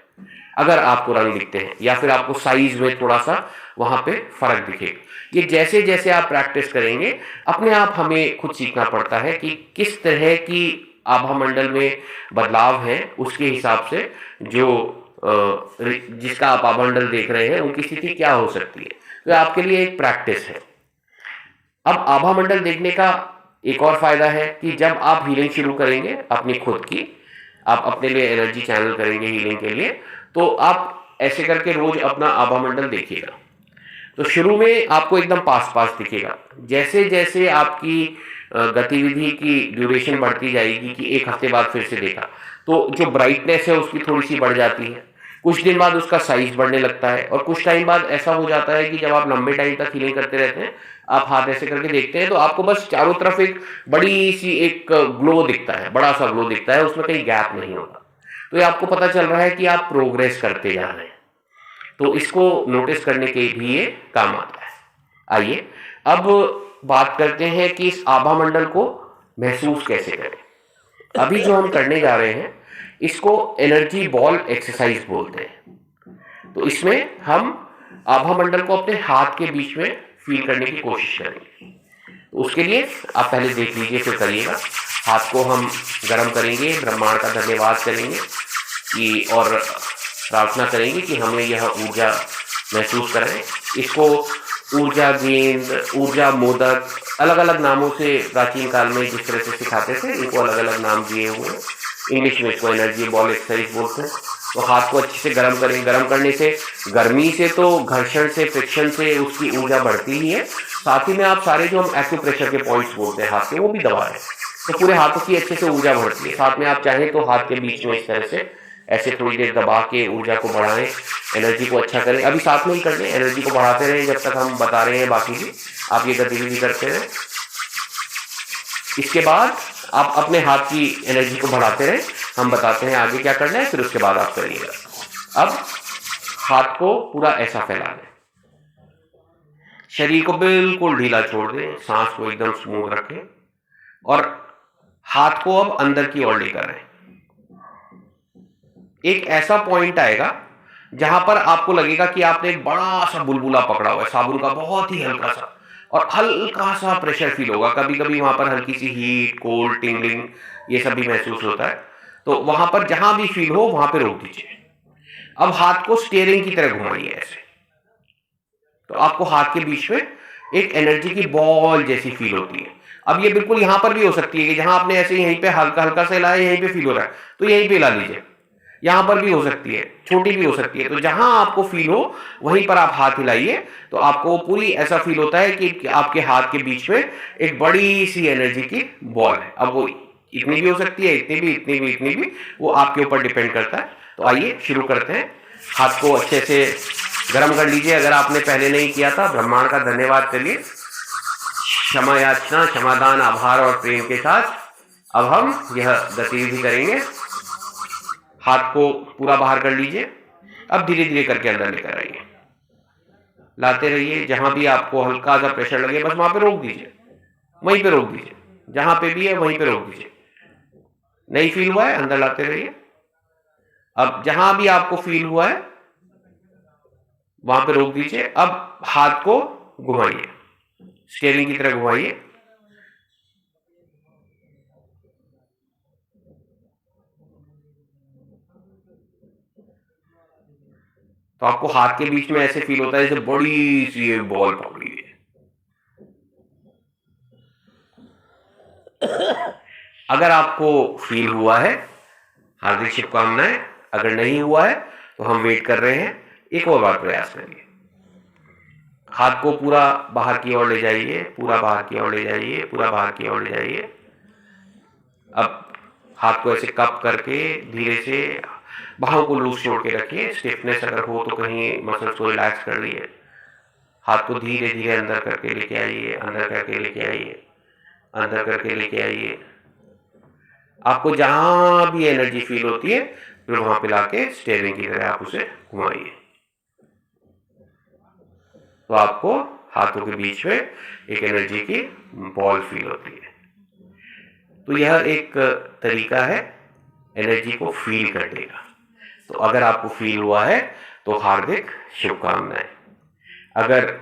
अगर आपको रंग दिखते हैं, या फिर आपको साइज में थोड़ा सा वहां पे फर्क दिखेगा। ये जैसे जैसे आप प्रैक्टिस करेंगे, अपने आप हमें खुद सीखना पड़ता है कि किस तरह की आभा मंडल में बदलाव है, उसके हिसाब से जो जिसका आप आभा मंडल देख रहे हैं उनकी स्थिति क्या हो सकती है। तो आपके लिए एक प्रैक्टिस है। अब आभा मंडल देखने का एक और फायदा है कि जब आप हीलिंग शुरू करेंगे अपनी खुद की, आप अपने लिए एनर्जी चैनल करेंगे हीलिंग के लिए, तो आप ऐसे करके रोज अपना आभा मंडल देखिएगा। तो शुरू में आपको एकदम पास पास दिखेगा। जैसे जैसे आपकी गतिविधि की ड्यूरेशन बढ़ती जाएगी कि एक हफ्ते बाद फिर से देखा, तो जो ब्राइटनेस है उसकी थोड़ी सी बढ़ जाती है। कुछ दिन बाद उसका साइज बढ़ने लगता है और कुछ टाइम बाद ऐसा हो जाता है कि जब आप लंबे टाइम तक हीलिंग करते रहते हैं, आप हाथ ऐसे करके देखते हैं तो आपको बस चारों तरफ एक बड़ी सी एक ग्लो दिखता है, बड़ा सा ग्लो दिखता है, उसमें कहीं गैप नहीं होता। तो ये आपको पता चल रहा है कि आप प्रोग्रेस करते जा रहे हैं। तो इसको नोटिस करने के भी ये काम आता है। आइए अब बात करते हैं कि इस आभा मंडल को महसूस कैसे करें। अभी जो हम करने जा रहे हैं इसको एनर्जी बॉल एक्सरसाइज बोलते हैं। तो इसमें हम आभा मंडल को अपने हाथ के बीच में फील करने की कोशिश करेंगे। तो उसके लिए आप पहले देख लीजिए, फिर करिएगा। हाथ को हम गर्म करेंगे, ब्रह्मांड का धन्यवाद करेंगे कि और प्रार्थना करेंगे कि हमें यह ऊर्जा महसूस कराएं। इसको ऊर्जा गेंद, ऊर्जा मोदक, अलग अलग नामों से प्राचीन काल में जिस तरह से सिखाते थे, इनको अलग अलग नाम दिए हुए हैं। इंग्लिश में इसको एनर्जी बॉल एक्सरसाइज बोलते हैं। तो हाथ को अच्छे से गर्म करें। गर्म करने से, गर्मी से तो घर्षण से, फ्रिक्शन से उसकी ऊर्जा बढ़ती ही है। साथ ही में आप सारे जो हम एक्यूप्रेशर के पॉइंट्स बोलते हैं हाथ के, वो भी दबाएं, तो पूरे हाथों की अच्छे से ऊर्जा बढ़ती है। साथ में आप चाहें तो हाथ के बीच में इस तरह से ऐसे थोड़ी देर दबा के ऊर्जा को बढ़ाएं, एनर्जी को अच्छा करें। अभी साथ में ही कर लें, एनर्जी को बढ़ाते रहें जब तक हम बता रहे हैं। बाकी भी आप ये गतिविधि करते रहें। इसके बाद आप अपने हाथ की एनर्जी को बढ़ाते रहें। हम बताते हैं आगे क्या करना है, फिर उसके बाद आप करिएगा। अब हाथ को पूरा ऐसा फैला दें, शरीर को बिल्कुल ढीला छोड़ दें, सांस को एकदम स्मूथ रखें और हाथ को अब अंदर की ओर लेकर आए। एक ऐसा पॉइंट आएगा जहां पर आपको लगेगा कि आपने एक बड़ा सा बुलबुला पकड़ा हुआ है, साबुन का, बहुत ही हल्का सा, और हल्का सा प्रेशर फील होगा। कभी कभी वहां पर हल्की सी हीट, कोल्ड, टिंगलिंग, ये सब भी महसूस होता है। तो वहां पर जहां भी फील हो वहां पे रोक दीजिए। अब हाथ को स्टीयरिंग की तरह घुमाइए ऐसे। तो आपको हाथ के बीच में एक एनर्जी की बॉल जैसी फील होती है। अब ये बिल्कुल यहां पर भी हो सकती है कि जहां आपने ऐसे यहीं पे हल्का हल्का सा हिलाया, यहीं पे फील हो रहा है, तो यहीं पे हिला लीजिए। यहां पर भी हो सकती है, छोटी भी हो सकती है। तो जहां आपको फील हो वहीं पर आप हाथ हिलाइए। तो आपको पूरी ऐसा फील होता है कि आपके हाथ के बीच में एक बड़ी सी एनर्जी की बॉल है। अब वो इतनी भी हो सकती है, इतनी भी, इतनी भी, इतनी भी, वो आपके ऊपर डिपेंड करता है। तो आइए शुरू करते हैं। हाथ को अच्छे से गर्म कर लीजिए। अगर आपने पहले नहीं किया था, ब्रह्मांड का धन्यवाद करिए, क्षमा याचना, क्षमादान, आभार और प्रेम के साथ अब हम यह गतिविधि करेंगे। हाथ को पूरा बाहर कर लीजिए। अब धीरे धीरे करके अंदर लेकर आइए, लाते रहिए। जहां भी आपको हल्का सा प्रेशर लगे बस वहां पे रोक दीजिए, वहीं पे रोक दीजिए। जहां पे भी है वहीं पे रोक दीजिए। नहीं फील हुआ है, अंदर लाते रहिए। अब जहां भी आपको फील हुआ है वहां पे रोक दीजिए। अब हाथ को घुमाइए, स्टीयरिंग की तरह घुमाइए। तो आपको हाथ के बीच में ऐसे फील होता है जैसे बड़ी सी एक बॉल पकड़ी है। अगर आपको फील हुआ है, हार्दिक शुभकामनाएं। अगर नहीं हुआ है तो हम वेट कर रहे हैं। एक और बार प्रयास करिए। हाथ को पूरा बाहर की ओर ले जाइए, पूरा बाहर की ओर ले जाइए, पूरा बाहर की ओर ले जाइए। अब हाथ को ऐसे कप करके धीरे से बाहों को लूज छोड़ के रखिए। स्टिफनेस अगर हो तो कहीं मसल्स को रिलैक्स कर लिए। हाथ को धीरे धीरे अंदर करके लेके आइए, अंदर करके लेके आइए, अंदर करके लेके आइए। आपको जहां भी एनर्जी फील होती है फिर वहां पे लाके स्टीयरिंग की तरह आप उसे घुमाइए। तो आपको हाथों के बीच में एक एनर्जी की बॉल फील होती है। तो यह एक तरीका है एनर्जी को फील करने का। तो अगर आपको फील हुआ है तो हार्दिक शुभकामनाएं। अगर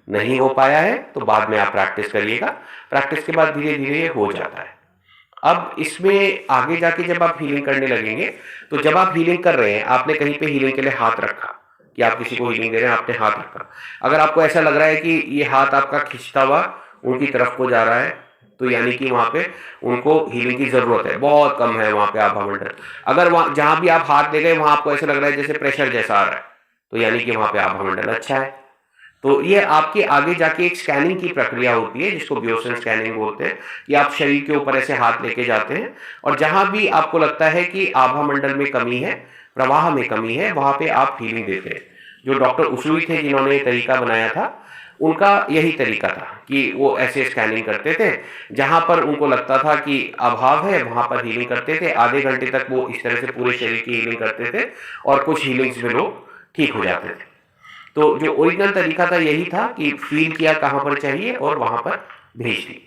नहीं हो पाया है तो बाद में आप प्रैक्टिस करिएगा। प्रैक्टिस के बाद धीरे धीरे हो जाता है। अब इसमें आगे जाके जब आप हीलिंग करने लगेंगे, तो जब आप हीलिंग कर रहे हैं, आपने कहीं पे हीलिंग के लिए हाथ रखा कि आप किसी को हीलिंग दे रहे हैं, आपने हाथ रखा। अगर आपको ऐसा लग रहा है कि ये हाथ आपका खिंचता हुआ उनकी तरफ को जा रहा है, तो यानी कि वहां पे उनको हीलिंग की जरूरत है, बहुत कम है वहां पे आभा मंडल। अगर वहां जहां भी आप हाथ ले गए वहां आपको ऐसा लग रहा है जैसे प्रेशर जैसा आ रहा है, तो यानी कि वहां पे आभा मंडल अच्छा है। तो ये आपके आगे जाके एक स्कैनिंग की प्रक्रिया होती है जिसको बियोसन स्कैनिंग बोलते हैं, कि आप शरीर के ऊपर ऐसे हाथ लेके जाते हैं और जहां भी आपको लगता है कि आभा मंडल में कमी है, प्रवाह में कमी है, वहां पे आप हीलिंग देते हैं। जो डॉक्टर उसुई थे जिन्होंने ये तरीका बनाया था, उनका यही तरीका था कि वो ऐसे स्कैनिंग करते थे। जहां पर उनको लगता था कि अभाव है वहां पर हीलिंग करते थे। आधे घंटे तक वो इस तरह से पूरे शरीर की हीलिंग करते थे और कुछ हीलिंग्स में लोग ठीक हो जाते थे। तो जो ओरिजिनल तरीका था यही था कि फील किया कहां पर चाहिए और वहां पर भेज दी।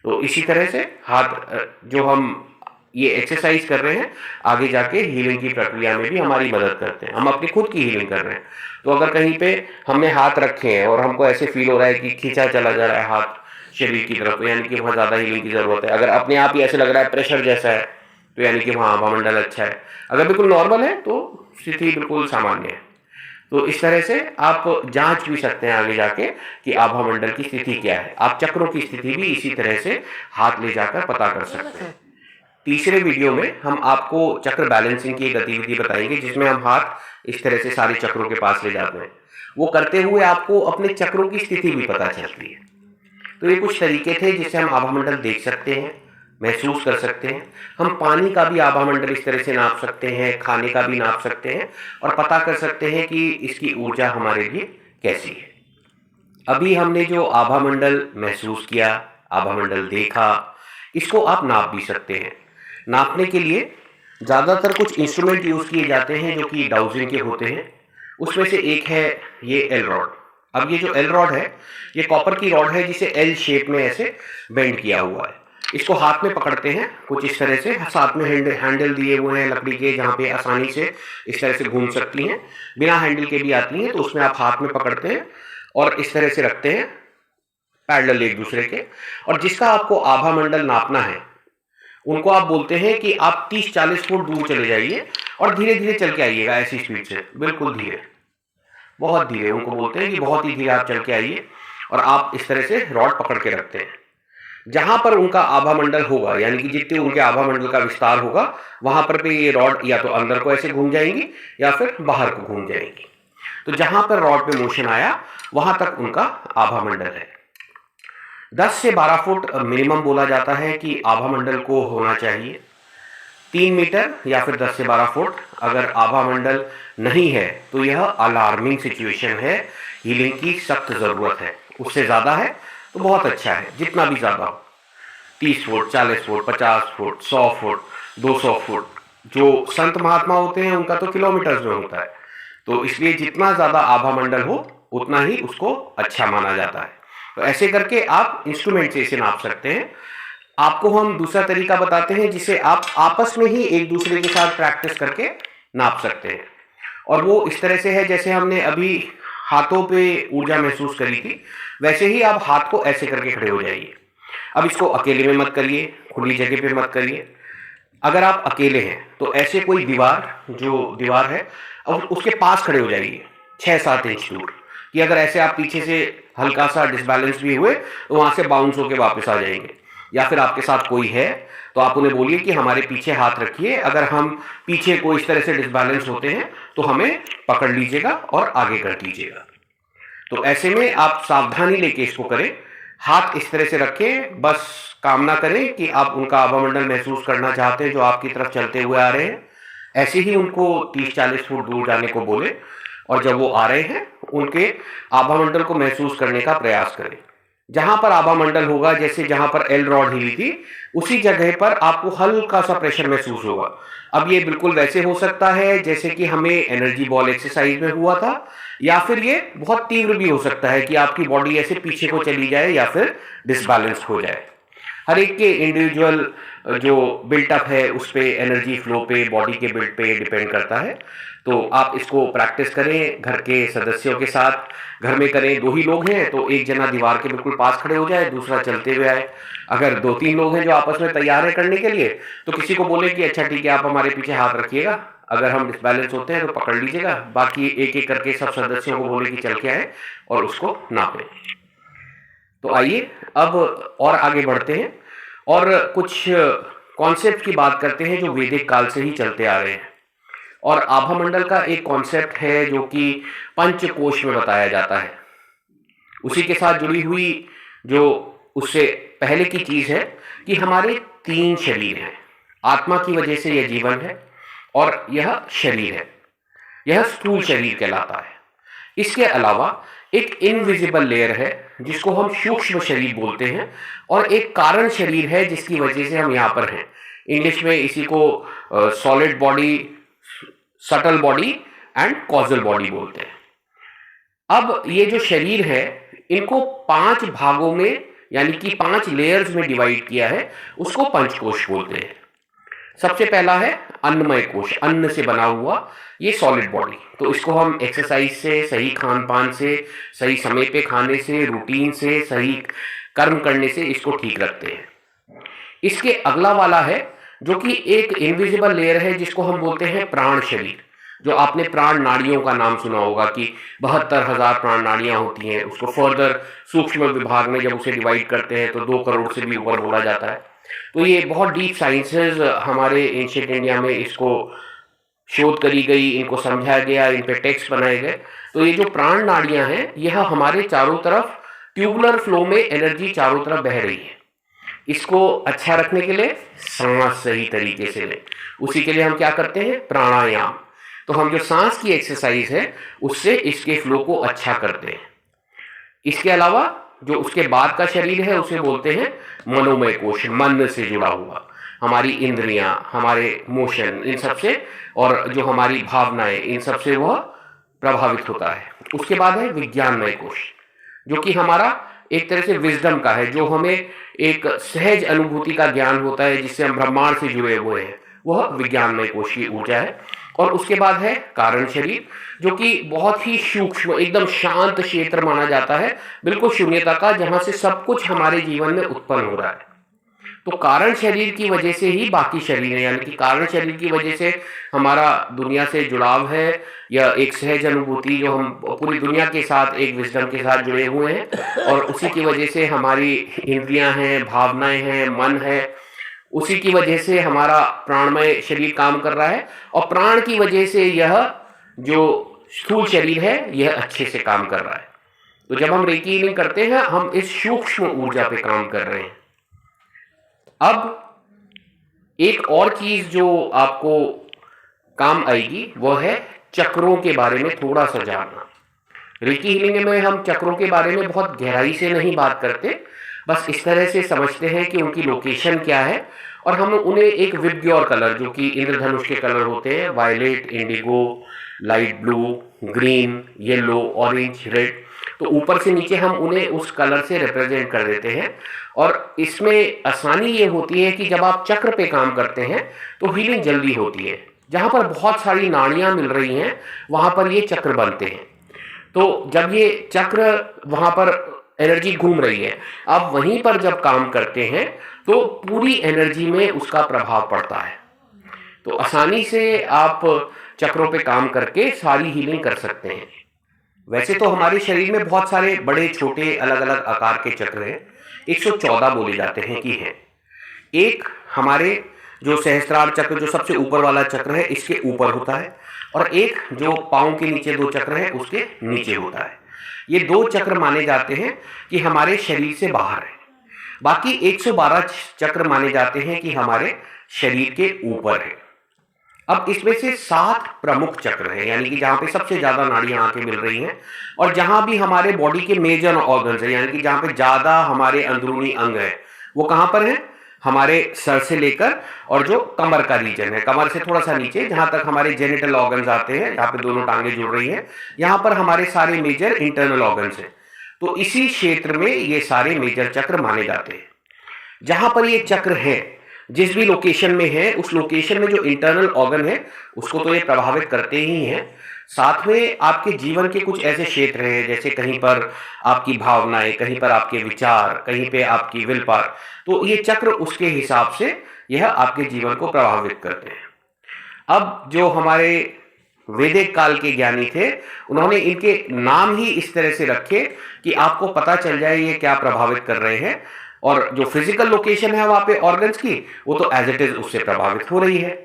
तो इसी तरह से हाथ जो हम ये एक्सरसाइज कर रहे हैं आगे जाके हीलिंग की प्रक्रिया में भी हमारी मदद करते हैं। हम अपनी खुद की हीलिंग कर रहे हैं। तो अगर कहीं पे हमने हाथ रखे हैं और हमको ऐसे फील हो रहा है कि खींचा चला जा रहा है हाथ शरीर की तरफ, तो यानी कि वहाँ ज़्यादा हीलिंग की ज़रूरत है। अगर अपने आप ही ऐसे लग रहा है प्रेशर जैसा है, तो यानी कि वहाँ आभामंडल अच्छा है। अगर बिल्कुल नॉर्मल है तो स्थिति बिल्कुल सामान्य है। तो इस तरह से आप जांच भी सकते हैं आगे जाके कि आभामंडल की स्थिति क्या है। आप चक्रों की स्थिति भी इसी तरह से हाथ ले जाकर पता कर सकते हैं। तीसरे वीडियो में हम आपको चक्र बैलेंसिंग की गतिविधि बताएंगे, जिसमें हम हाथ इस तरह से सारे चक्रों के पास ले जाते हैं। वो करते हुए आपको अपने चक्रों की स्थिति भी पता चलती है। तो ये कुछ तरीके थे जिससे हम आभामंडल देख सकते हैं, महसूस कर सकते हैं। हम पानी का भी आभामंडल इस तरह से नाप सकते हैं, खाने का भी नाप सकते हैं और पता कर सकते हैं कि इसकी ऊर्जा हमारे लिए कैसी है। अभी हमने जो आभामंडल महसूस किया, आभामंडल देखा, इसको आप नाप भी सकते हैं। नापने के लिए ज़्यादातर कुछ इंस्ट्रूमेंट यूज़ किए जाते हैं जो कि डाउजिंग के होते हैं। उसमें से एक है ये एल रॉड। अब ये जो एल रॉड है, ये कॉपर की रॉड है जिसे एल शेप में ऐसे बेंड किया हुआ है। इसको हाथ में पकड़ते हैं कुछ इस तरह से, साथ में हैंडल दिए हुए हैं लकड़ी के, जहाँ पे आसानी से इस तरह से घूम सकती हैं। बिना हैंडल के भी आती हैं, तो उसमें आप हाथ में पकड़ते हैं और इस तरह से रखते हैं पैरेलल एक दूसरे के। और जिसका आपको आभामंडल नापना है उनको आप बोलते हैं कि आप 30-40 फुट दूर चले जाइए और धीरे धीरे चल के आइएगा, ऐसी स्पीड से, बिल्कुल धीरे, बहुत धीरे। उनको बोलते हैं कि बहुत ही धीरे आप चल के आइए और आप इस तरह से रॉड पकड़ के रखते हैं। जहां पर उनका आभामंडल होगा, यानी कि जितने उनके आभामंडल का विस्तार होगा, वहां पर पे ये रॉड या तो अंदर को ऐसे घूम जाएंगी या फिर बाहर को घूम जाएंगी। तो जहां पर रॉड पे मोशन आया वहां तक उनका आभामंडल है। 10 से 12 फुट मिनिमम बोला जाता है कि आभामंडल को होना चाहिए। 3 मीटर या फिर 10 से 12 फुट अगर आभामंडल नहीं है तो यह अलार्मिंग सिचुएशन है, हीलिंग की सख्त जरूरत है। उससे ज्यादा है तो बहुत अच्छा है, जितना भी ज्यादा हो, 30 foot, 40 foot, 50 foot, 100 foot, 200 foot. जो संत महात्मा होते हैं उनका तो किलोमीटर्स में होता है, तो इसलिए जितना ज्यादा आभामंडल हो उतना ही उसको अच्छा माना जाता है। तो ऐसे करके आप इंस्ट्रूमेंट से इसे नाप सकते हैं। आपको हम दूसरा तरीका बताते हैं जिसे आप आपस में ही एक दूसरे के साथ प्रैक्टिस करके नाप सकते हैं। और वो इस तरह से है जैसे हमने अभी हाथों पे ऊर्जा महसूस करी थी, वैसे ही आप हाथ को ऐसे करके खड़े हो जाइए। अब इसको अकेले में मत करिए, खुली जगह पे मत करिए। अगर आप अकेले हैं तो ऐसे कोई दीवार है और उसके पास खड़े हो जाइए 6-7 इंच दूर, कि अगर ऐसे आप पीछे से हल्का सा डिसबैलेंस भी हुए तो वहां से बाउंस होके वापस आ जाएंगे। या फिर आपके साथ कोई है तो आप उन्हें बोलिए कि हमारे पीछे हाथ रखिए, अगर हम पीछे को इस तरह से डिसबैलेंस होते हैं तो हमें पकड़ लीजिएगा और आगे कर दीजिएगा। तो ऐसे में आप सावधानी लेके इसको करें, हाथ इस तरह से रखें, बस कामना करें कि आप उनका आभामंडल महसूस करना चाहते हैं जो आपकी तरफ चलते हुए आ रहे हैं। ऐसे ही उनको 30-40 फुट दूर जाने को बोले और जब वो आ रहे हैं उनके आभामंडल को महसूस करने का प्रयास करें। जहां पर आभामंडल होगा, जैसे जहां पर एल रॉड हिली थी, उसी जगह पर आपको हल्का सा प्रेशर महसूस होगा। अब ये बिल्कुल वैसे हो सकता है जैसे कि हमें एनर्जी बॉल एक्सरसाइज में हुआ था, या फिर ये बहुत तीव्र भी हो सकता है कि आपकी बॉडी ऐसे पीछे को चली जाए या फिर डिसबैलेंस हो जाए। हर एक के इंडिविजुअल जो बिल्टअप है उस पे, एनर्जी फ्लो पे, बॉडी के बिल्ड पे डिपेंड करता है। तो आप इसको प्रैक्टिस करें घर के सदस्यों के साथ। घर में करें, 2 ही लोग हैं तो एक जना दीवार के बिल्कुल पास खड़े हो जाए, दूसरा चलते हुए आए। अगर 2-3 लोग हैं जो आपस में तैयार है करने के लिए, तो किसी को बोले कि अच्छा ठीक है आप हमारे पीछे हाथ रखिएगा, अगर हम डिसबैलेंस होते हैं तो पकड़ लीजिएगा। बाकी एक एक करके सब सदस्यों को बोले कि चल के आए और उसको नापें। तो आइए अब और आगे बढ़ते हैं और कुछ कॉन्सेप्ट की बात करते हैं जो वैदिक काल से ही चलते आ रहे हैं। और आभामंडल का एक कॉन्सेप्ट है जो कि पंचकोश में बताया जाता है। उसी के साथ जुड़ी हुई जो उससे पहले की चीज है कि हमारे 3 शरीर हैं। आत्मा की वजह से यह जीवन है और यह शरीर है, यह स्थूल शरीर कहलाता है। इसके अलावा एक इनविजिबल लेयर है जिसको हम सूक्ष्म शरीर बोलते हैं, और एक कारण शरीर है जिसकी वजह से हम यहाँ पर हैं। इंग्लिश में इसी को solid body, subtle body and causal body बोलते हैं। अब ये जो शरीर है इनको 5 भागों में यानी कि 5 लेयर्स में डिवाइड किया है, उसको पंचकोश बोलते हैं। सबसे पहला है अन्नमय कोश, अन्न से बना हुआ ये सॉलिड बॉडी। तो इसको हम एक्सरसाइज से, सही खान पान से, सही समय पे खाने से, रूटीन से, सही कर्म करने से इसको ठीक रखते हैं। इसके अगला वाला है जो कि एक इनविजिबल लेयर है, जिसको हम बोलते हैं प्राण शरीर। जो आपने प्राण नाड़ियों का नाम सुना होगा कि 72,000 प्राण नाड़ियां होती हैं। उसको फर्दर सूक्ष्म विभाग में जब उसे डिवाइड करते हैं तो 2 करोड़ से भी ऊपर बोला जाता है। तो ये बहुत डीप साइंसेज हमारे एंशिएंट इंडिया में इसको शोध करी गई, इनको समझाया गया, इन पे टेक्स्ट बनाए गए। तो ये जो प्राण नाड़ियां हैं, यह हमारे चारों तरफ ट्यूबुलर फ्लो में एनर्जी चारों तरफ बह रही है। इसको अच्छा रखने के लिए सांस सही तरीके से लें, उसी के लिए हम क्या करते हैं, प्राणायाम। तो हम जो सांस की एक्सरसाइज है उससे इसके फ्लो को अच्छा करते हैं। इसके अलावा जो उसके बाद का शरीर है उसे बोलते हैं मनोमय कोश, मन से जुड़ा हुआ। हमारी इंद्रियां, हमारे मोशन, इन सब से, और जो हमारी भावनाएं, इन सब से वह प्रभावित होता है। उसके बाद है विज्ञानमय कोश, जो कि हमारा एक तरह से विजडम का है, जो हमें एक सहज अनुभूति का ज्ञान होता है, जिससे हम ब्रह्मांड से जुड़े हुए हैं, वह विज्ञानमय कोश की ऊर्जा है। और उसके बाद है कारण शरीर, जो कि बहुत ही सूक्ष्म, एकदम शांत क्षेत्र माना जाता है, बिल्कुल शून्यता का, जहां से सब कुछ हमारे जीवन में उत्पन्न हो रहा है। तो कारण शरीर की वजह से ही बाकी शरीर है, यानी कि कारण शरीर की वजह से हमारा दुनिया से जुड़ाव है, या एक सहज अनुभूति, जो हम पूरी दुनिया के साथ एक विजडम के साथ जुड़े हुए हैं। और उसी की वजह से हमारी इंद्रियां हैं, भावनाएं हैं, मन है, उसी की वजह से हमारा प्राणमय शरीर काम कर रहा है। और प्राण की वजह से यह जो स्थूल शरीर है यह अच्छे से काम कर रहा है। तो जब हम रेकी हीलिंग करते हैं, हम इस सूक्ष्म ऊर्जा पे काम कर रहे हैं। अब एक और चीज जो आपको काम आएगी वह है चक्रों के बारे में थोड़ा सा जानना। रेकी हीलिंग में हम चक्रों के बारे में बहुत गहराई से नहीं बात करते, बस इस तरह से समझते हैं कि उनकी लोकेशन क्या है, और हम उन्हें एक विबग्योर कलर, जो कि इंद्रधनुष के कलर होते हैं, violet, indigo, light blue, green, yellow, orange, red, तो ऊपर से नीचे हम उन्हें उस कलर से रिप्रेजेंट कर देते हैं। और इसमें आसानी ये होती है कि जब आप चक्र पे काम करते हैं तो हीलिंग जल्दी होती है। जहाँ पर बहुत सारी नाड़ियाँ मिल रही हैं वहाँ पर ये चक्र बनते हैं। तो जब ये चक्र वहाँ पर एनर्जी घूम रही है, आप वहीं पर जब काम करते हैं तो पूरी एनर्जी में उसका प्रभाव पड़ता है। तो आसानी से आप चक्रों पे काम करके सारी हीलिंग कर सकते हैं। वैसे तो हमारे शरीर में बहुत सारे बड़े छोटे अलग अलग आकार के चक्र हैं, 114 बोले जाते हैं कि हैं। एक हमारे जो सहस्त्रार चक्र, जो सबसे ऊपर वाला चक्र है, इसके ऊपर होता है, और एक जो पाँव के नीचे 2 चक्र है उसके नीचे होता है। ये 2 चक्र माने जाते हैं कि हमारे शरीर से बाहर है। बाकी 112 चक्र माने जाते हैं कि हमारे शरीर के ऊपर है। अब इसमें से 7 प्रमुख चक्र हैं, यानी कि जहाँ पे सबसे ज्यादा नाड़ियां आके मिल रही हैं, और जहाँ भी हमारे बॉडी के मेजर ऑर्गन्स हैं, यानी कि जहाँ पे ज्यादा हमारे अंदरूनी अंग है, वो कहाँ पर है, हमारे सर से लेकर और जो कमर का रीजन है, कमर से थोड़ा सा नीचे जहां तक हमारे जेनिटल ऑर्गन्स आते हैं, जहाँ पे दोनों टांगे जुड़ रही हैं, यहाँ पर हमारे सारे मेजर इंटरनल ऑर्गन्स हैं। तो इसी क्षेत्र में ये सारे मेजर चक्र माने जाते हैं। जहां पर ये चक्र है, जिस भी लोकेशन में है, उस लोकेशन में जो इंटरनल ऑर्गन है उसको तो ये प्रभावित करते ही हैं। साथ में आपके जीवन के कुछ ऐसे क्षेत्र हैं, जैसे कहीं पर आपकी भावनाएं, कहीं पर आपके विचार, कहीं पे आपकी विल पावर, तो ये चक्र उसके हिसाब से यह आपके जीवन को प्रभावित करते हैं। अब जो हमारे वैदिक काल के ज्ञानी थे, उन्होंने इनके नाम ही इस तरह से रखे कि आपको पता चल जाए ये क्या प्रभावित कर रहे हैं, और जो फिजिकल लोकेशन है वहां पे ऑर्गन्स की, वो तो एज इट इज उससे प्रभावित हो रही है।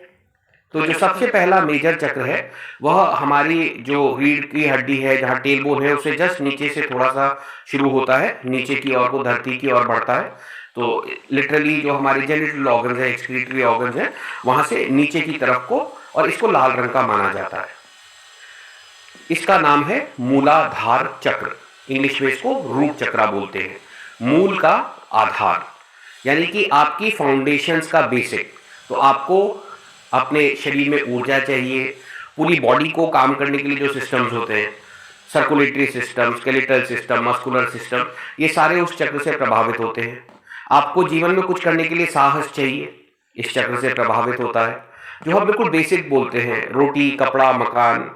तो जो सबसे पहला मेजर चक्र है वह हमारी जो रीढ़ की हड्डी है, जहाँ टेलबोन है, उससे जस्ट नीचे से थोड़ा सा शुरू होता है, नीचे की ओर को धरती की ओर बढ़ता है। तो लिटरली जो हमारे जेनिटल ऑर्गन्स है, एक्सक्रीटरी ऑर्गन्स है, वहां से नीचे की तरफ को, और इसको लाल रंग का माना जाता है। इसका नाम है मूलाधार चक्र, इंग्लिश में इसको रूट चक्र बोलते हैं। मूल का आधार, यानी कि आपकी फाउंडेशंस का बेसिक। तो आपको अपने शरीर में ऊर्जा चाहिए, पूरी बॉडी को काम करने के लिए जो सिस्टम्स होते हैं, circulatory system, skeletal system, muscular system, ये सारे उस चक्र से प्रभावित होते हैं। आपको जीवन में कुछ करने के लिए साहस चाहिए, इस चक्र से प्रभावित होता है। जो हम बिल्कुल बेसिक बोलते हैं, रोटी, कपड़ा, मकान,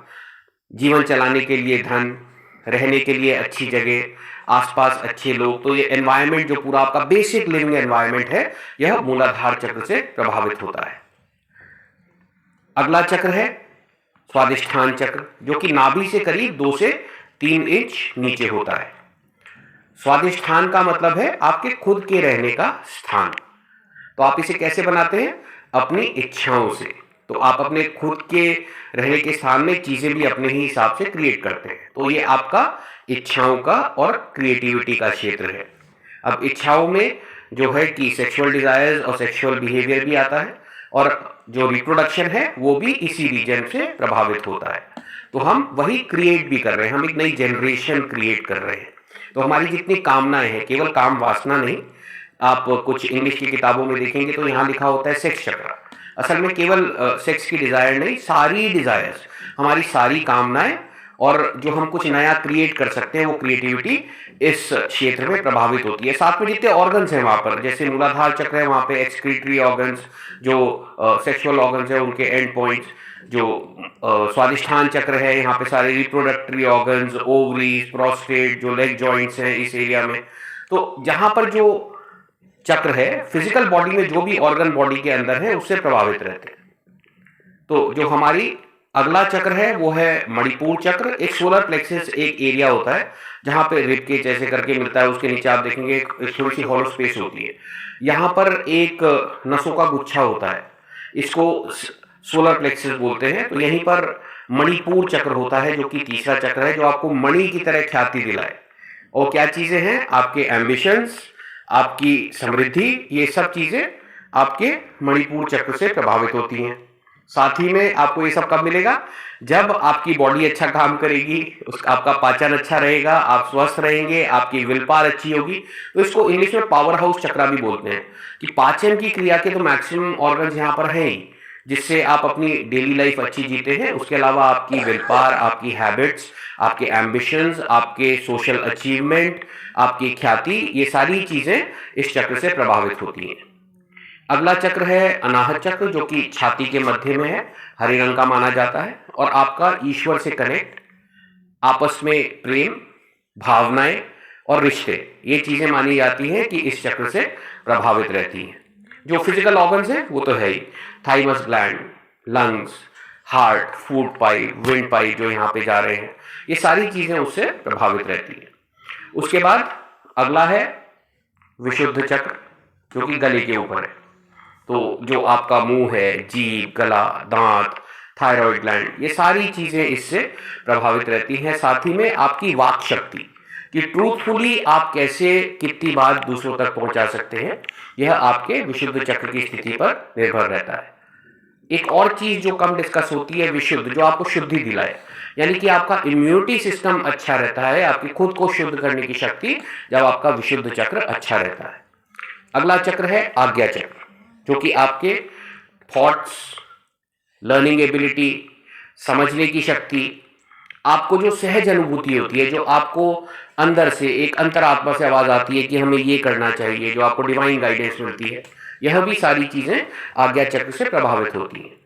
जीवन चलाने के लिए धन, रहने के लिए अच्छी जगह, आसपास अच्छे लोग, तो ये एनवायरनमेंट जो पूरा आपका बेसिक लिविंग एनवायरनमेंट है, यह मूलाधार चक्र से प्रभावित होता है। अगला चक्र है स्वादिष्ठान चक्र, जो कि नाभि से करीब 2 से 3 इंच नीचे होता है। स्वादिष्ठान का मतलब है आपके खुद के रहने का स्थान। तो आप इसे कैसे बनाते हैं? अपनी इच्छाओं से। तो आप अपने खुद के रहने के स्थान में चीजें भी अपने ही हिसाब से क्रिएट करते हैं। तो ये आपका इच्छाओं का और क्रिएटिविटी का क्षेत्र है। अब इच्छाओं में जो है कि सेक्सुअल डिजायर्स और सेक्सुअल बिहेवियर भी आता है, और जो रिप्रोडक्शन है वो भी इसी रीजन से प्रभावित होता है। तो हम वही क्रिएट भी कर रहे हैं, हम एक नई जनरेशन क्रिएट कर रहे हैं। तो हमारी जितनी कामनाएं हैं, केवल काम वासना नहीं, आप कुछ इंग्लिश की किताबों में देखेंगे तो यहाँ लिखा होता है सेक्स चक्र। असल में केवल सेक्स की डिजायर नहीं, सारी डिजायर्स, हमारी सारी कामनाएं, और जो हम कुछ नया क्रिएट कर सकते हैं वो क्रिएटिविटी इस क्षेत्र में प्रभावित होती है। साथ में जितने ऑर्गन्स हैं वहां पर, जैसे मूलाधार चक्र है, वहां पे एक्सक्रीटरी ऑर्गन्स, जो सेक्सुअल ऑर्गन्स है उनके एंड पॉइंट्स, जो स्वादिष्ठान चक्र है, यहाँ पे सारे रिप्रोडक्टरी ऑर्गन्स, ओवरीज, प्रोस्टेट, जो लेग जॉइंट्स हैं इस एरिया में। तो जहां पर जो चक्र है, फिजिकल बॉडी में जो भी ऑर्गन बॉडी के अंदर है उससे प्रभावित रहते हैं। तो जो हमारी अगला चक्र है वो है मणिपुर चक्र। एक सोलर प्लेक्सस एक एरिया होता है जहां पे रिब केज ऐसे करके मिलता है, उसके नीचे आप देखेंगे एक थोड़ी सी हॉलो स्पेस होती है। यहाँ पर एक नसों का गुच्छा होता है, इसको सोलर प्लेक्सस बोलते हैं। तो यहीं पर मणिपुर चक्र होता है, जो कि तीसरा चक्र है, जो आपको मणि की तरह ख्याति दिलाए। और क्या चीजें हैं? आपके एम्बिशंस, आपकी समृद्धि, ये सब चीजें आपके मणिपुर चक्र से प्रभावित होती हैं। साथ ही में आपको ये सब कब मिलेगा? जब आपकी बॉडी अच्छा काम करेगी, आपका पाचन अच्छा रहेगा, आप स्वस्थ रहेंगे, आपकी विल पावर अच्छी होगी। तो इसको इंग्लिश में पावर हाउस चक्र भी बोलते हैं, कि पाचन की क्रिया के तो मैक्सिमम ऑर्गन्स यहाँ पर हैं ही, जिससे आप अपनी डेली लाइफ अच्छी जीते हैं। उसके अलावा आपकी विल पावर, आपकी हैबिट्स, आपके एम्बिशंस, आपके सोशल अचीवमेंट, आपकी ख्याति, ये सारी चीजें इस चक्र से प्रभावित होती हैं। अगला चक्र है अनाहत चक्र, जो कि छाती के मध्य में है, हरे रंग का माना जाता है, और आपका ईश्वर से कनेक्ट, आपस में प्रेम, भावनाएं और रिश्ते, ये चीजें मानी जाती हैं कि इस चक्र से प्रभावित रहती हैं। जो फिजिकल ऑर्गन्स हैं वो तो है ही, thymus gland, lungs, heart, food pipe, wind pipe जो यहाँ पे जा रहे हैं, ये सारी चीजें उससे प्रभावित रहती हैं। उसके बाद अगला है विशुद्ध चक्र, जो कि गले के ऊपर है। तो जो आपका मुंह है, जीभ, गला, दांत, थायराइड ग्लैंड, ये सारी चीजें इससे प्रभावित रहती हैं। साथ ही में आपकी वाक शक्ति, कि ट्रूथफुली आप कैसे कितनी बात दूसरों तक पहुंचा सकते हैं, यह आपके विशुद्ध चक्र की स्थिति पर निर्भर रहता है। एक और चीज जो कम डिस्कस होती है, विशुद्ध, जो आपको शुद्धि दिलाए, यानी कि आपका इम्यूनिटी सिस्टम अच्छा रहता है, आपकी खुद को शुद्ध करने की शक्ति, जब आपका विशुद्ध चक्र अच्छा रहता है। अगला चक्र है आज्ञा चक्र, जो कि आपके थॉट्स, लर्निंग एबिलिटी, समझने की शक्ति, आपको जो सहज अनुभूति होती है, जो आपको अंदर से एक अंतरात्मा से आवाज आती है कि हमें ये करना चाहिए, जो आपको डिवाइन गाइडेंस मिलती है, यह भी सारी चीजें आज्ञा चक्र से प्रभावित होती हैं।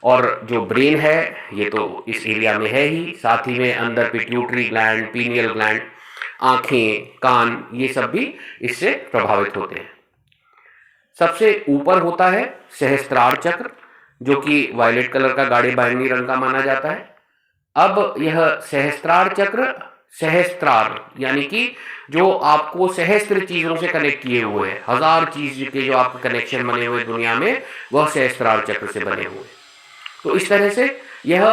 और जो ब्रेन है, ये तो इस एरिया में है ही, साथ ही में अंदर पिट्यूटरी ग्लैंड, पीनियल ग्लैंड, आंखें, कान, ये सब भी इससे प्रभावित होते हैं। सबसे ऊपर होता है सहस्त्रार चक्र, जो कि वायलेट कलर का गाढ़े बैंगनी रंग का माना जाता है। अब यह सहस्त्रार चक्र, सहस्त्रार यानी कि जो आपको सहस्त्र चीजों से कनेक्ट किए हुए हैं, 1000 चीज के जो आपके कनेक्शन बने हुए दुनिया में, वह सहस्त्रार चक्र से बने हुए। तो इस तरह से यह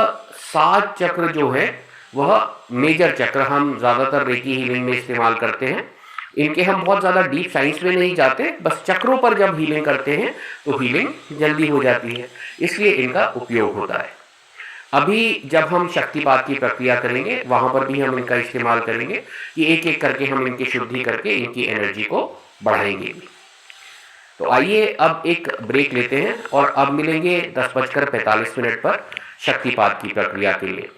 7 चक्र जो है वह मेजर चक्र हम ज्यादातर रेकी हीलिंग में इस्तेमाल करते हैं। इनके हम बहुत ज्यादा डीप साइंस में नहीं जाते, बस चक्रों पर जब हीलिंग करते हैं तो हीलिंग जल्दी हो जाती है, इसलिए इनका उपयोग होता है। अभी जब हम शक्तिपात की प्रक्रिया करेंगे, वहां पर भी हम इनका इस्तेमाल करेंगे, कि एक एक करके हम इनकी शुद्धि करके इनकी एनर्जी को बढ़ाएंगे। तो आइए अब एक ब्रेक लेते हैं और अब मिलेंगे 10:45 पर शक्तिपात की प्रक्रिया के लिए।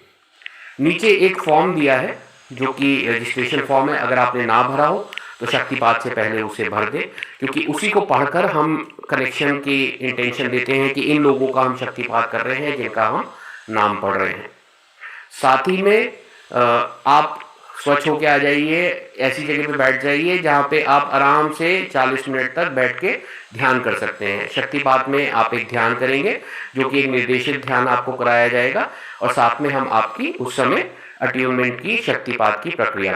नीचे एक फॉर्म दिया है जो कि रजिस्ट्रेशन फॉर्म है, अगर आपने ना भरा हो तो शक्तिपात से पहले उसे भर दें, क्योंकि उसी को पढ़कर हम कनेक्शन की इंटेंशन देते हैं कि इन लोगों का हम शक्तिपात कर रहे हैं जिनका हम नाम पढ़ रहे हैं। साथ ही में आप स्वच्छ होके आ जाइए, ऐसी जगह पे बैठ जाइए जहाँ पे आप आराम से 40 मिनट तक बैठ के ध्यान कर सकते हैं। शक्तिपात में आप एक ध्यान करेंगे जो कि एक निर्देशित ध्यान आपको कराया जाएगा, और साथ में हम आपकी उस समय अट्यूनमेंट की शक्तिपात की प्रक्रिया